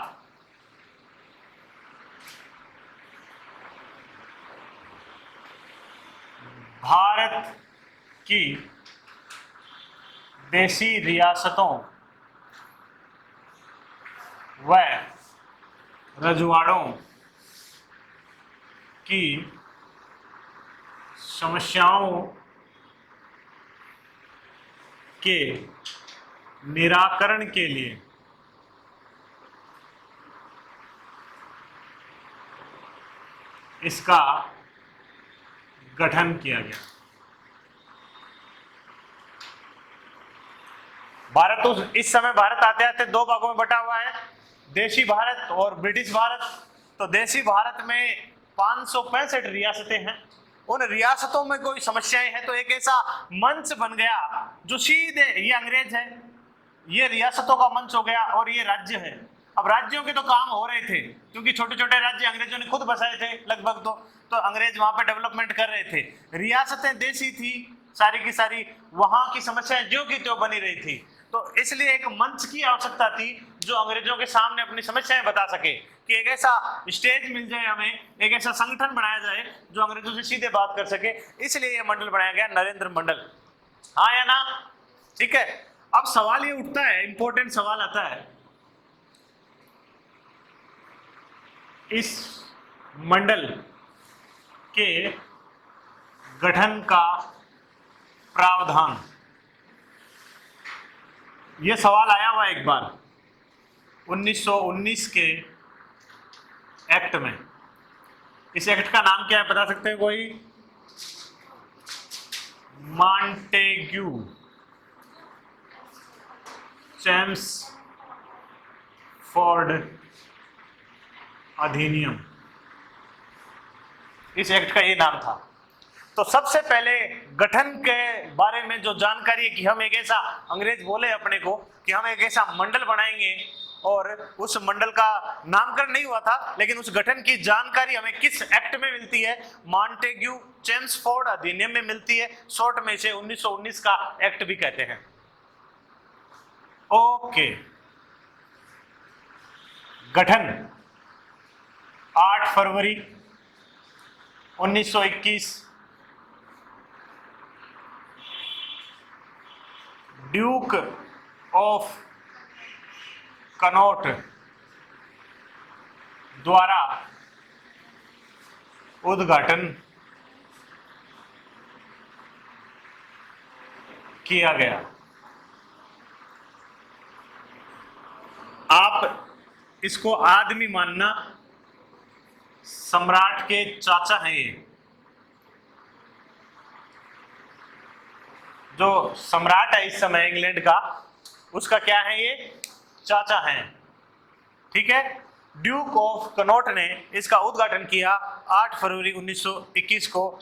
भारत की देशी रियासतों व रजवाड़ों की समस्याओं के निराकरण के लिए इसका गठन किया गया। भारत इस समय भारत आते आते दो भागों में बटा हुआ है, देशी भारत और ब्रिटिश भारत। तो देशी भारत में 565 रियासतें हैं। उन रियासतों में कोई समस्याएं हैं तो एक ऐसा मंच बन गया जो सीधे, ये अंग्रेज है, ये रियासतों का मंच हो गया और ये राज्य है। अब राज्यों के तो काम हो रहे थे क्योंकि छोटे छोटे राज्य अंग्रेजों ने खुद बसाए थे लगभग, तो अंग्रेज वहां पे डेवलपमेंट कर रहे थे। रियासतें देशी थी सारी की सारी, वहां की समस्याएं ज्यों की त्यों बनी रही थी। तो इसलिए एक मंच की आवश्यकता थी जो अंग्रेजों के सामने अपनी समस्याएं बता सके, कि एक ऐसा स्टेज मिल जाए हमें, एक ऐसा संगठन बनाया जाए जो अंग्रेजों से सीधे बात कर सके। इसलिए यह मंडल बनाया गया, नरेंद्र मंडल। हाँ या ना? ठीक है। अब सवाल ये उठता है, इंपॉर्टेंट सवाल आता है, इस मंडल के गठन का प्रावधान, यह सवाल आया हुआ एक बार 1919 के एक्ट में। इस एक्ट का नाम क्या है बता सकते हैं कोई? मॉन्टेग्यू चेम्सफोर्ड अधिनियम, इस एक्ट का ये नाम था। तो सबसे पहले गठन के बारे में जो जानकारी है कि हम एक ऐसा, अंग्रेज बोले अपने को कि हम एक ऐसा मंडल बनाएंगे, और उस मंडल का नामकरण नहीं हुआ था लेकिन उस गठन की जानकारी हमें किस एक्ट में मिलती है? मॉन्टेग्यू चेम्सफोर्ड अधिनियम में मिलती है। शॉर्ट में इसे 1919 का एक्ट भी कहते हैं। ओके, गठन 8 फरवरी 1921 ड्यूक ऑफ कनॉट द्वारा उद्घाटन किया गया। आप इसको आदमी मानना, सम्राट के चाचा हैं ये, जो सम्राट है इस समय इंग्लैंड का, उसका क्या है? ये चाचा हैं। ठीक है। ड्यूक ऑफ कनॉट ने इसका उद्घाटन किया 8 फरवरी 1921 को।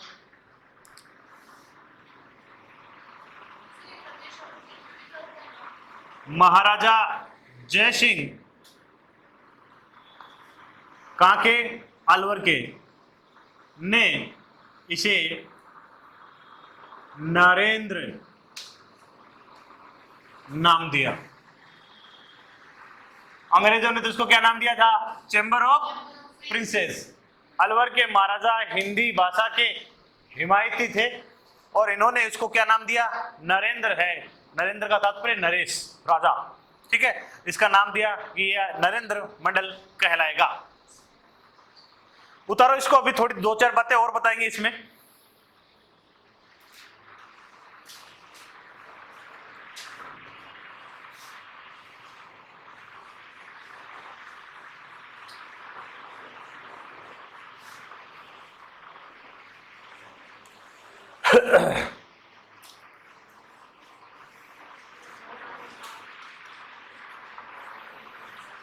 महाराजा जय सिंह, कहां के? अलवर के, ने इसे नरेंद्र नाम दिया। अंग्रेजों ने तो इसको क्या नाम दिया था? Chamber of princess. अलवर के महाराजा हिंदी भाषा के हिमायती थे और इन्होंने इसको क्या नाम दिया? नरेंद्र है। नरेंद्र का तात्पर्य नरेश, राजा। ठीक है, इसका नाम दिया कि यह नरेंद्र मंडल कहलाएगा। उतारो इसको, अभी थोड़ी 2-4 बातें और बताएंगे इसमें।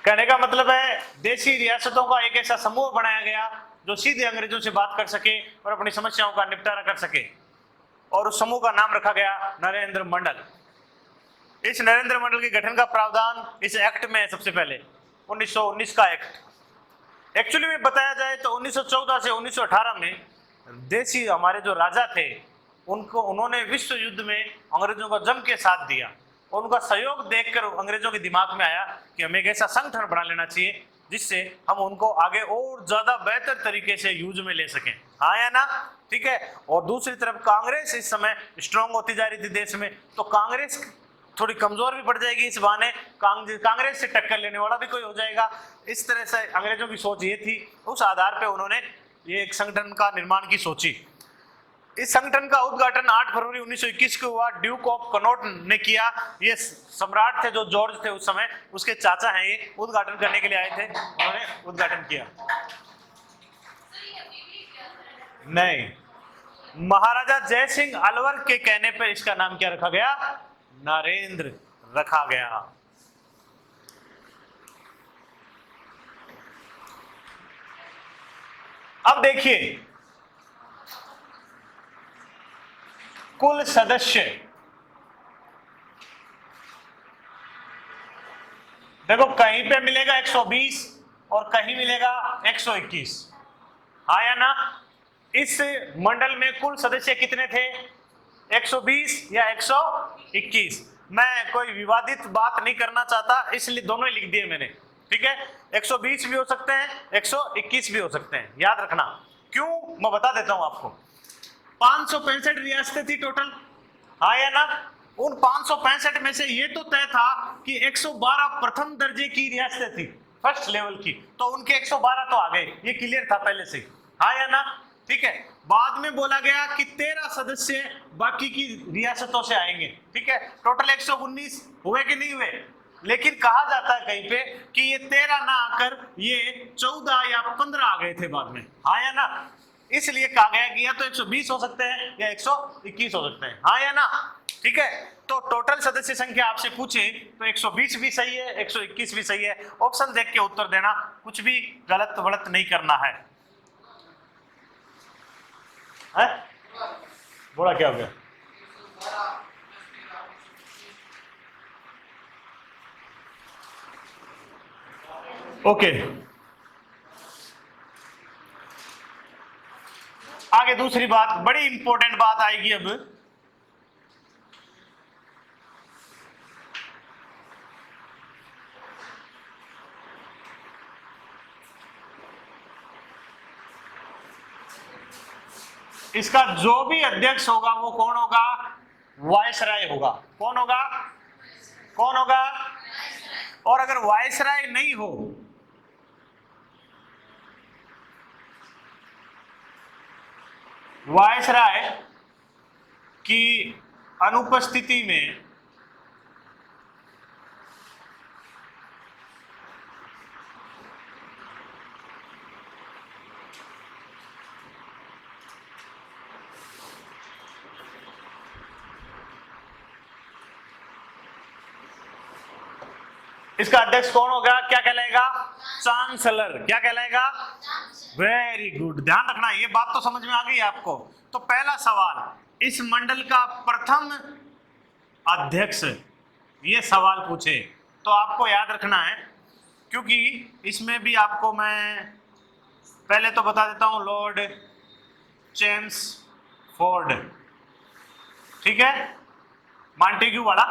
कहने का मतलब है देशी रियासतों का एक ऐसा समूह बनाया गया जो सीधे अंग्रेजों से बात कर सके और अपनी समस्याओं का निपटारा कर सके, और उस समूह का नाम रखा गया नरेंद्र मंडल। इस नरेंद्र मंडल के गठन का प्रावधान इस एक्ट में है। सबसे पहले 1919 का एक्ट। एक्चुअली में बताया जाए तो 1914 से 1918 में देशी हमारे जो राजा थे उन्होंने विश्व युद्ध में अंग्रेजों का जम के साथ दिया, और उनका सहयोग देखकर अंग्रेजों के दिमाग में आया कि हमें एक ऐसा संगठन बना लेना चाहिए जिससे हम उनको आगे और ज्यादा बेहतर तरीके से यूज में ले सकें। हाँ या ना? ठीक है। और दूसरी तरफ कांग्रेस इस समय स्ट्रांग होती जा रही थी देश में, तो कांग्रेस थोड़ी कमजोर भी पड़ जाएगी इस बहाने, कांग्रेस से टक्कर लेने वाला भी कोई हो जाएगा। इस तरह से अंग्रेजों की सोच ये थी, उस आधार पर उन्होंने ये एक संगठन का निर्माण की सोची। इस संगठन का उद्घाटन 8 फरवरी 1921 को हुआ। ड्यूक ऑफ कनॉट ने किया। ये सम्राट थे जो जॉर्ज थे उस समय, उसके चाचा हैं, ये उद्घाटन करने के लिए आए थे, उन्होंने उद्घाटन किया। नहीं, महाराजा जय सिंह अलवर के कहने पर इसका नाम क्या रखा गया? नरेंद्र रखा गया। अब देखिए, कुल सदस्य, देखो कहीं पे मिलेगा 120 और कहीं मिलेगा 121, हाँ या ना? इस मंडल में कुल सदस्य कितने थे? 120 या 121? मैं कोई विवादित बात नहीं करना चाहता, इसलिए दोनों ही लिख दिए मैंने, ठीक है? 120 भी हो सकते हैं, 121 भी हो सकते हैं, याद रखना। क्यों, मैं बता देता हूं आपको। 565 रियासतें थी टोटल, हाँ या ना? उन 565 में से ये तो तय था कि 112 प्रथम दर्जे की रियासतें थी, फर्स्ट लेवल की, तो उनके 112 तो आ गए, ये क्लियर था पहले से, हाँ या ना? ठीक है। बाद में बोला गया कि 13 सदस्य बाकी की रियासतों से आएंगे, ठीक है? टोटल 119 हुए कि नहीं हुए? लेकिन कहा जाता है कहीं पे कि ये 13 ना आकर ये 14 या 15 आ गए थे बाद में, हाँ या ना? इसलिए कहा गया कि या तो 120 हो सकते हैं या 121 हो सकते हैं, हाँ या ना? ठीक है। तो टोटल सदस्य संख्या आपसे पूछे तो 120 भी सही है, 121 भी सही है। ऑप्शन देख के उत्तर देना, कुछ भी गलत वलत नहीं करना है। बोला क्या हो गया? ओके, आगे दूसरी बात, बड़ी इंपॉर्टेंट बात आएगी अब। इसका जो भी अध्यक्ष होगा वो कौन होगा? वायसराय होगा। कौन होगा? कौन होगा? और अगर वायसराय नहीं हो, वायसराय की अनुपस्थिति में इसका अध्यक्ष कौन होगा? क्या कहलाएगा? चांसलर। क्या कहलाएगा? वेरी गुड, ध्यान रखना, ये बात तो समझ में आ गई आपको। तो पहला सवाल, इस मंडल का प्रथम अध्यक्ष, ये सवाल पूछे तो आपको याद रखना है, क्योंकि इसमें भी आपको मैं पहले तो बता देता हूं, लॉर्ड चेम्सफोर्ड, ठीक है, मॉन्टेग्यू वाला।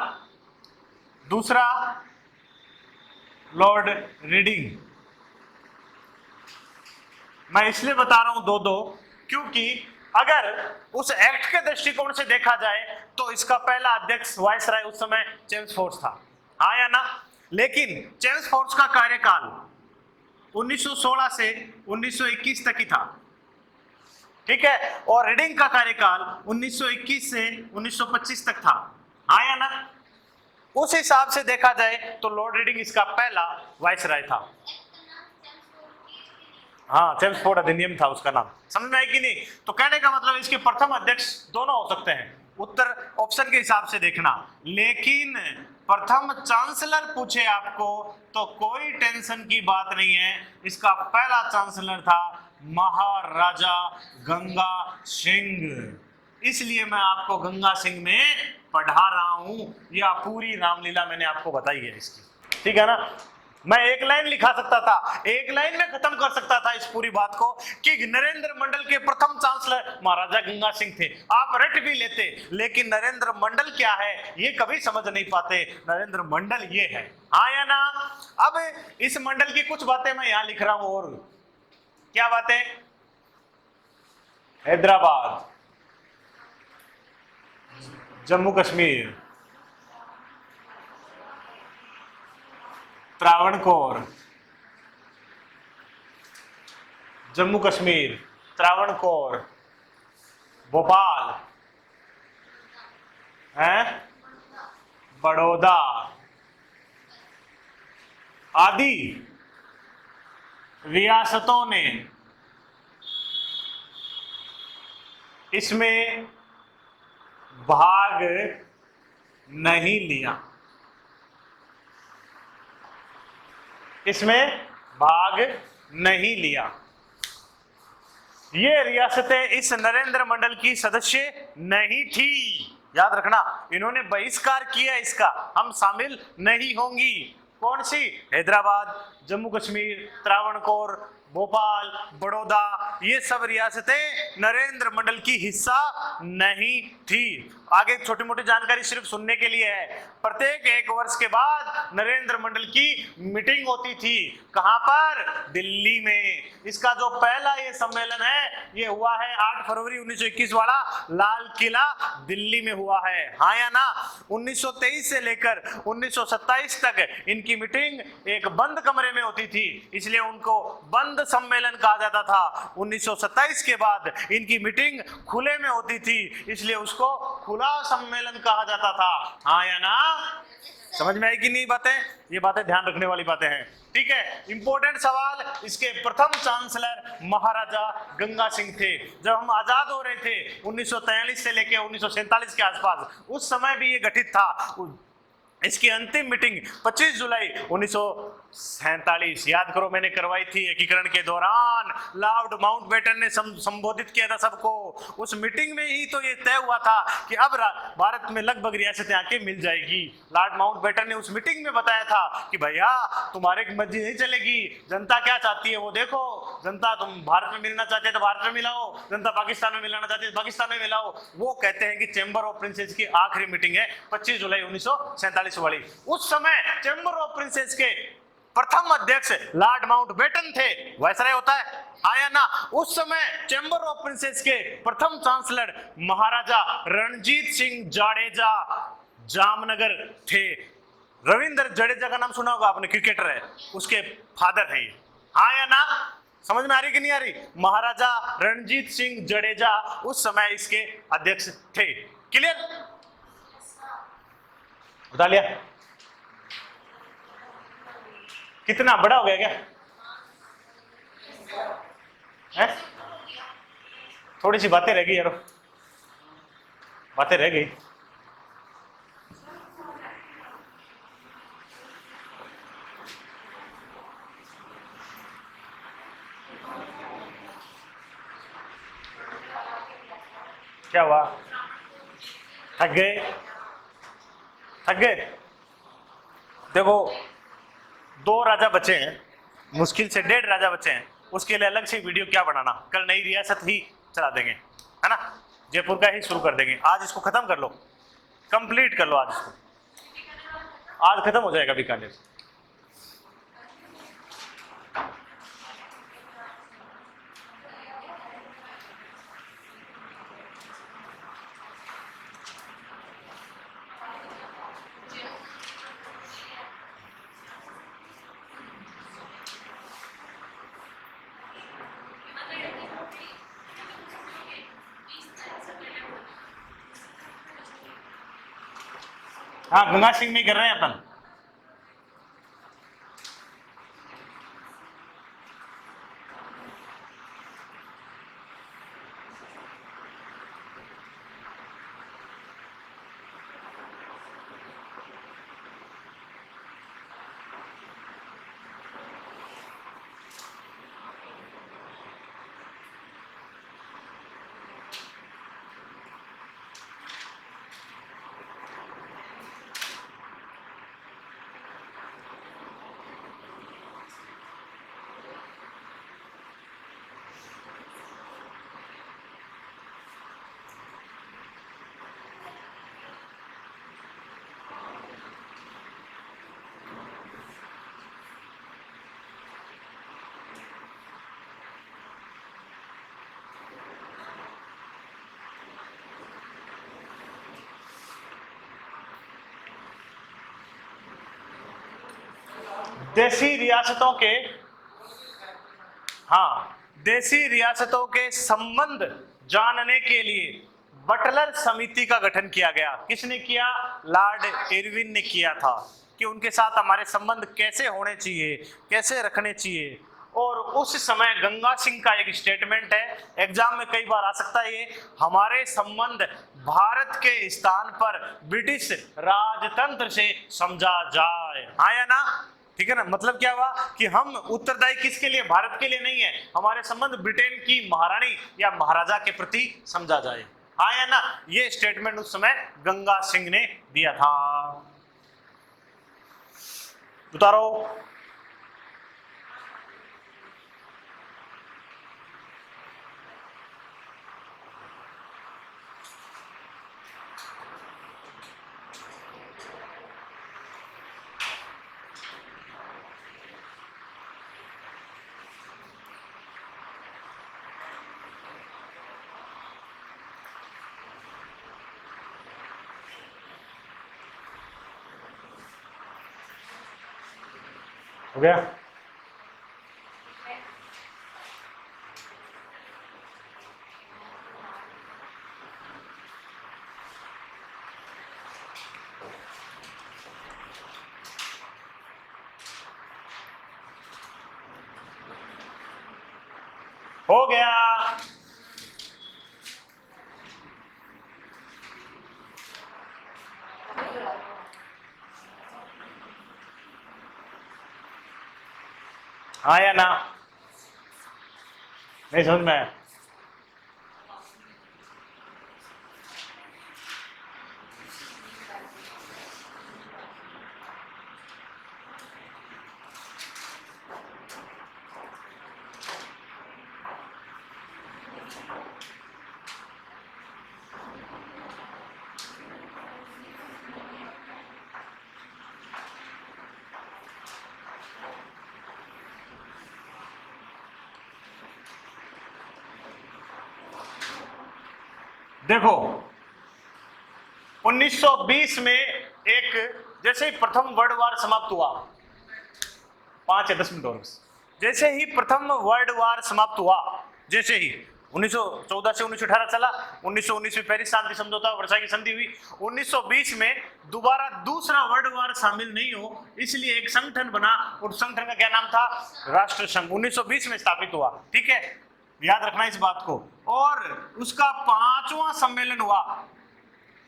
दूसरा लॉर्ड रीडिंग। मैं इसलिए बता रहा हूं दो दो, क्योंकि अगर उस एक्ट के दृष्टिकोण से देखा जाए तो इसका पहला अध्यक्ष वायसराय उस समय चेम्सफोर्ड था, हाँ या ना? लेकिन चेम्सफोर्ड का कार्यकाल 1916 से 1921 तक ही था, ठीक है? और रीडिंग का कार्यकाल 1921 से 1925 तक था, हाँ या ना? उस हिसाब से देखा जाए तो लॉर्ड रीडिंग इसका पहला वायसराय था। हाँ, चेम्सफोर्ड अधिनियम था उसका नाम, समझ में आई कि नहीं? तो कहने का मतलब इसके प्रथम अध्यक्ष दोनों हो सकते हैं, उत्तर ऑप्शन के हिसाब से देखना। लेकिन प्रथम चांसलर पूछे आपको तो कोई टेंशन की बात नहीं है, इसका पहला चांसलर था महाराजा गंगा सिंह। इसलिए मैं आपको गंगा सिंह में पढ़ा रहा हूं, या पूरी रामलीला मैंने आपको बताई है इसकी, ठीक है ना? मैं एक लाइन लिखा सकता था, एक लाइन में खत्म कर सकता था इस पूरी बात को कि नरेंद्र मंडल के प्रथम चांसलर महाराजा गंगा सिंह थे, आप रट भी लेते। लेकिन नरेंद्र मंडल क्या है ये कभी समझ नहीं पाते। नरेंद्र मंडल ये है, हाँ या ना? अब इस मंडल की कुछ बातें मैं यहां लिख रहा हूं। और क्या बातें? हैदराबाद, जम्मू कश्मीर, त्रावणकोर, जम्मू कश्मीर, त्रावणकोर, भोपाल है, बड़ौदा आदि रियासतों ने इसमें भाग नहीं लिया। इसमें भाग नहीं लिया। ये रियासतें इस नरेंद्र मंडल की सदस्य नहीं थी। याद रखना, इन्होंने बहिष्कार किया इसका, हम शामिल नहीं होंगी। कौन सी? हैदराबाद, जम्मू कश्मीर, त्रावणकोर, भोपाल, बड़ौदा, ये सब रियासतें नरेंद्र मंडल की हिस्सा नहीं थी। आगे छोटी मोटी जानकारी सिर्फ सुनने के लिए है। प्रत्येक 1 वर्ष के बाद नरेंद्र मंडल की मीटिंग होती थी। कहां पर? दिल्ली में। इसका जो पहला ये सम्मेलन है ये हुआ है 8 फरवरी 1921 वाला, लाल किला दिल्ली में हुआ है। हाँ या ना? 1923 से लेकर 1927 तक इनकी मीटिंग एक बंद कमरे में होती थी, इसलिए उनको बंद सम्मेलन कहा जाता था। 1927 के बाद इनकी मीटिंग खुले में होती थी, इसलिए उसको खुला सम्मेलन कहा जाता था। हाँ या ना? समझ में आई कि नहीं बातें? ये बातें ध्यान रखने वाली बातें हैं। ठीक है, इंपॉर्टेंट सवाल। इसके प्रथम चांसलर महाराजा गंगा सिंह थे। जब हम आजाद हो रहे थे 1943 से लेकर 1947 के आसपास, उस समय भी ये गठित था। इसकी अंतिम मीटिंग 25 जुलाई 1947, याद करो, मैंने करवाई थी एकीकरण के दौरान। लॉर्ड माउंटबेटन ने संबोधित किया था सबको। उस मीटिंग में ही तो ये तय हुआ था कि अब भारत में लगभग रियासतें आके मिल जाएगी। लॉर्ड माउंटबेटन ने उस मीटिंग में बताया था कि भैया तुम्हारे मर्जी नहीं चलेगी, जनता क्या चाहती है वो देखो। जनता तुम भारत में मिलना चाहते हैं तो भारत में मिलाओ, जनता पाकिस्तान में मिलाना चाहती है तो पाकिस्तान में मिलाओ। वो कहते हैं कि चैम्बर ऑफ प्रिंसेस की आखिरी मीटिंग है 25 जुलाई 1947 वाली। उस समय चैम्बर ऑफ प्रिंसेस के प्रथम अध्यक्ष लॉर्ड माउंटबेटन थे। वायसराय होता है, आया ना? उस समय चैम्बर ऑफ प्रिंसेस के प्रथम चांसलर महाराजा रणजीत सिंह जाडेजा जामनगर थे। रविंद्र जडेजा का नाम सुना होगा आपने, क्रिकेटर है, उसके फादर है ये। हाँ या ना? समझ में आ रही कि नहीं आ रही? महाराजा रणजीत सिंह जडेजा उस समय इसके अध्यक्ष थे। क्लियर? बता लिया? कितना बड़ा हो गया क्या है? थोड़ी सी बातें रह गई यारो, बातें रह गई। क्या हुआ? थक गए? थक गए? देखो, 2 राजा बचे हैं, मुश्किल से 1.5 राजा बचे हैं। उसके लिए अलग से वीडियो क्या बनाना, कल नई रियासत ही चला देंगे, है ना? जयपुर का ही शुरू कर देंगे। आज इसको खत्म कर लो, कंप्लीट कर लो आज इसको। आज खत्म हो जाएगा बीकानेर। हाँ, गंगा सिंह में कर रहे हैं अपन। देसी रियासतों के, हाँ, देसी रियासतों के संबंध जानने के लिए बटलर समिति का गठन किया गया। किसने किया? लॉर्ड इरविन ने किया था, कि उनके साथ हमारे संबंध कैसे होने चाहिए, कैसे रखने चाहिए। और उस समय गंगा सिंह का एक स्टेटमेंट है, एग्जाम में कई बार आ सकता है ये, हमारे संबंध भारत के स्थान पर ब्रिटिश राजतंत्र से समझा जाए। हाँ या ना? ठीक है ना? मतलब क्या हुआ कि हम उत्तरदायी किसके लिए? भारत के लिए नहीं है, हमारे संबंध ब्रिटेन की महारानी या महाराजा के प्रति समझा जाए। हाँ या ना? ये स्टेटमेंट उस समय गंगा सिंह ने दिया था। उतारो। हो गया? हो गया। हाँ या ना? नहीं समझ में आया? देखो 1920 में एक, जैसे ही प्रथम वर्ल्ड वार समाप्त हुआ, 5 या 10 मिनट और बस। जैसे ही प्रथम वर्ल्ड वार समाप्त हुआ, जैसे ही 1914 से 1918 चला, 1919 में पेरिस शांति समझौता, वर्साई की संधि हुई, 1920 में दोबारा दूसरा वर्ल्ड वार शामिल नहीं हो, इसलिए एक संगठन बना, और संगठन का क्या नाम था? राष्ट्र संघ। 1920 में स्थापित हुआ। ठीक है, याद रखना इस बात को। और उसका 5वां सम्मेलन हुआ,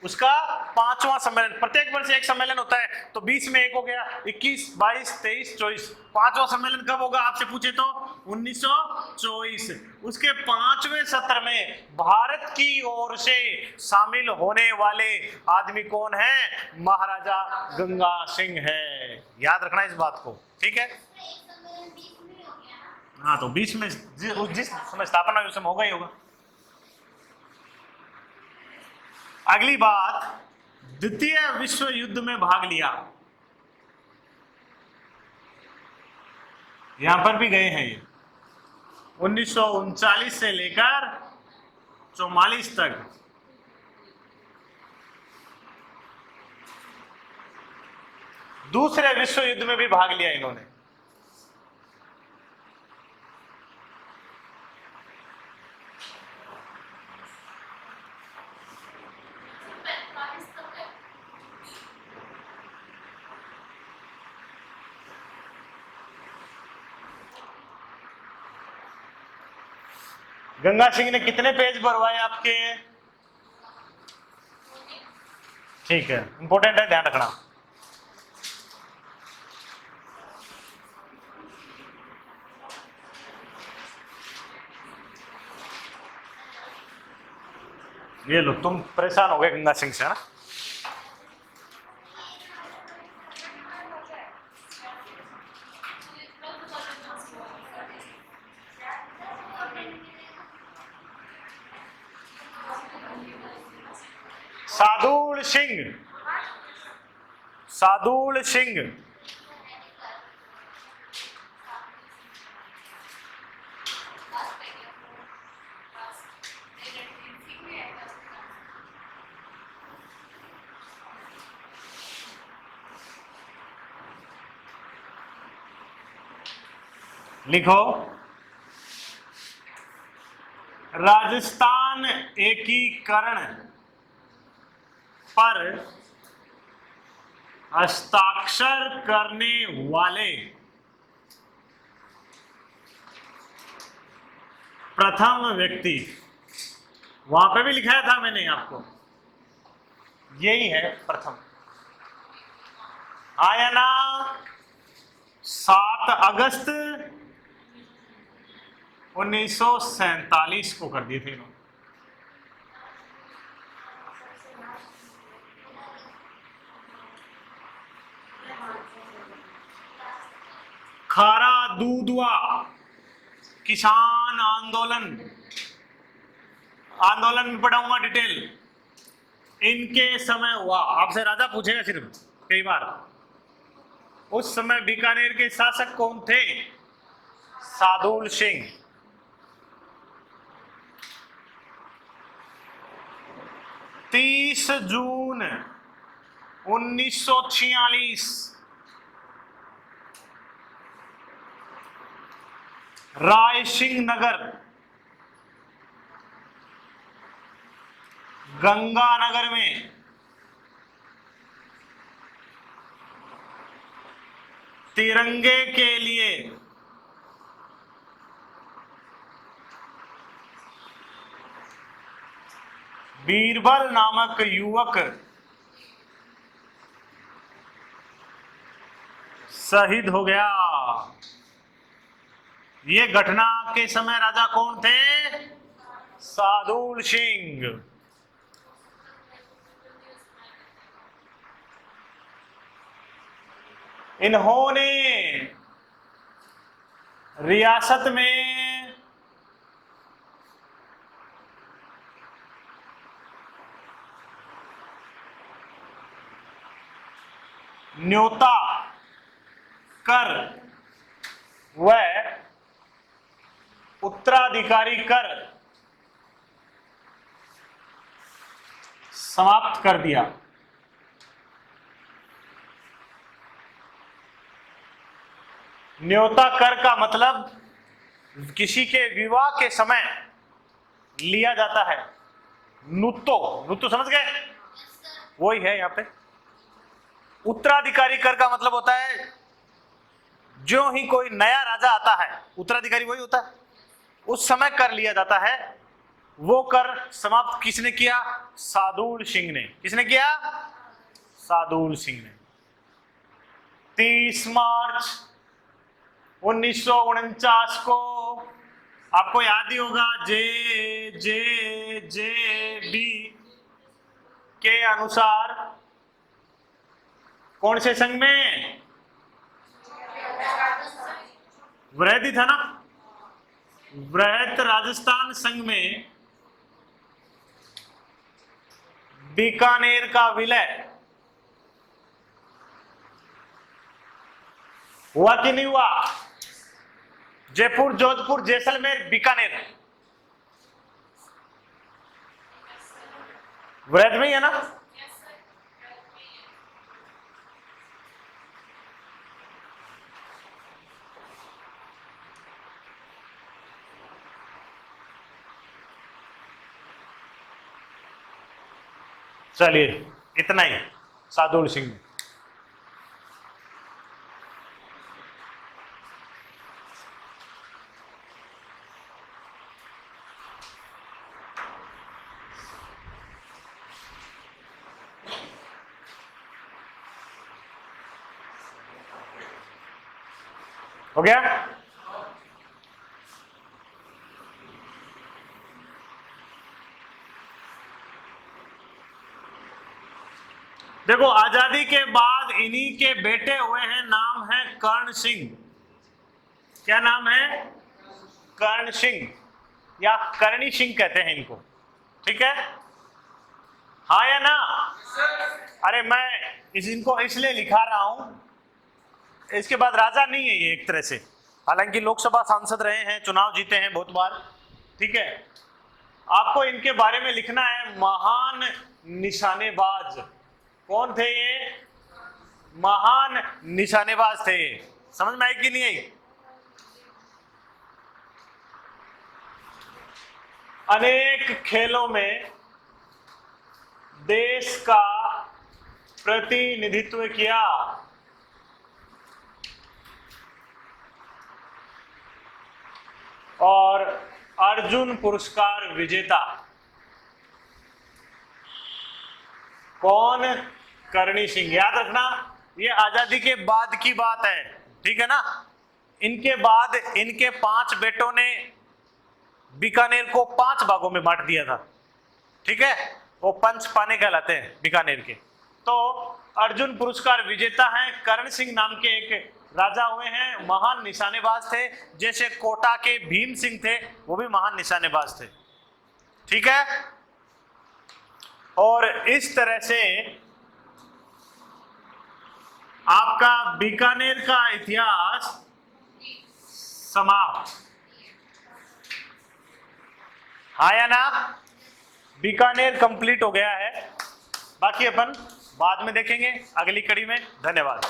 उसका 5वां सम्मेलन। प्रत्येक वर्ष एक सम्मेलन होता है, तो 20 में एक हो गया, 21, 22, 23, 24। 5वां सम्मेलन कब होगा आपसे पूछे तो? 1924। उसके 5वें सत्र में भारत की ओर से शामिल होने वाले आदमी कौन है? महाराजा गंगा सिंह है। याद रखना इस बात को। ठीक है? हाँ, तो 20 में जिस समय स्थापना हुई उस समय होगा ही होगा। अगली बात, द्वितीय विश्व युद्ध में भाग लिया। यहां पर भी गए हैं ये, 1939 से लेकर 44 तक। दूसरे विश्व युद्ध में भी भाग लिया इन्होंने। गंगा सिंह ने कितने पेज भरवाए आपके? ठीक है, इंपॉर्टेंट है, ध्यान रखना। ये लो, तुम परेशान हो गए गंगा सिंह से, है ना? सादुल सिंह, सादुल सिंह, लिखो। राजस्थान महान एकीकरण पर हस्ताक्षर करने वाले प्रथम व्यक्ति, वहां पे भी लिखाया था मैंने आपको, यही है प्रथम। आया ना 7 अगस्त 1947 को कर दिए थे इन्होंने। खारा दूधवा किसान आंदोलन में पढ़ाऊंगा डिटेल, इनके समय हुआ। आपसे राजा पूछेगा सिर्फ कई बार, उस समय बीकानेर के शासक कौन थे? सादुल सिंह। तीस जून 1946 राय सिंह नगर, गंगानगर में तिरंगे के लिए बीरबल नामक युवक शहीद हो गया। ये घटना के समय राजा कौन थे? सादुल सिंह। इन्होंने रियासत में न्योता कर व उत्तराधिकारी कर समाप्त कर दिया। न्योता कर का मतलब किसी के विवाह के समय लिया जाता है। नुत्तो समझ गए? वही है यहां पे। उत्तराधिकारी कर का मतलब होता है जो ही कोई नया राजा आता है, उत्तराधिकारी वही होता है, उस समय कर लिया जाता है। वो कर समाप्त किसने किया? सादुल सिंह ने। किसने किया? सादुल सिंह ने। 30 मार्च 1949 को आपको याद ही होगा, जे के अनुसार कौन से संघ में? वृहद ही था ना, वृहद राजस्थान संघ में बीकानेर का विलय हुआ कि नहीं हुआ? जयपुर, जोधपुर, जैसलमेर, बीकानेर वृहद में ही है ना? चलिए इतना ही सादुल सिंह ने। हो गया? देखो, आजादी के बाद इन्हीं के बेटे हुए हैं, नाम है कर्ण सिंह। क्या नाम है? कर्ण सिंह या करणी सिंह कहते हैं इनको, ठीक है? हाँ या ना? अरे मैं इनको इसलिए लिखा रहा हूं, इसके बाद राजा नहीं है ये एक तरह से, हालांकि लोकसभा सांसद रहे हैं, चुनाव जीते हैं बहुत बार, ठीक है? आपको इनके बारे में लिखना है, महान निशानेबाज। कौन थे ये? महान निशानेबाज थे। समझ में आई कि नहीं आई? अनेक खेलों में देश का प्रतिनिधित्व किया। और अर्जुन पुरस्कार विजेता कौन? करणी सिंह। याद रखना, ये आजादी के बाद की बात है, ठीक है ना। इनके बाद इनके 5 बेटों ने बीकानेर को 5 भागों में बांट दिया था, ठीक है। वो पंच पाने कहलाते हैं बीकानेर के। तो अर्जुन पुरस्कार विजेता हैं करण सिंह नाम के एक राजा हुए हैं, महान निशानेबाज थे। जैसे कोटा के भीम सिंह थे, वो भी महान निशानेबाज थे, ठीक है। और इस तरह से आपका बीकानेर का इतिहास समाप्त। आया ना, बीकानेर कंप्लीट हो गया है। बाकी अपन बाद में देखेंगे अगली कड़ी में। धन्यवाद।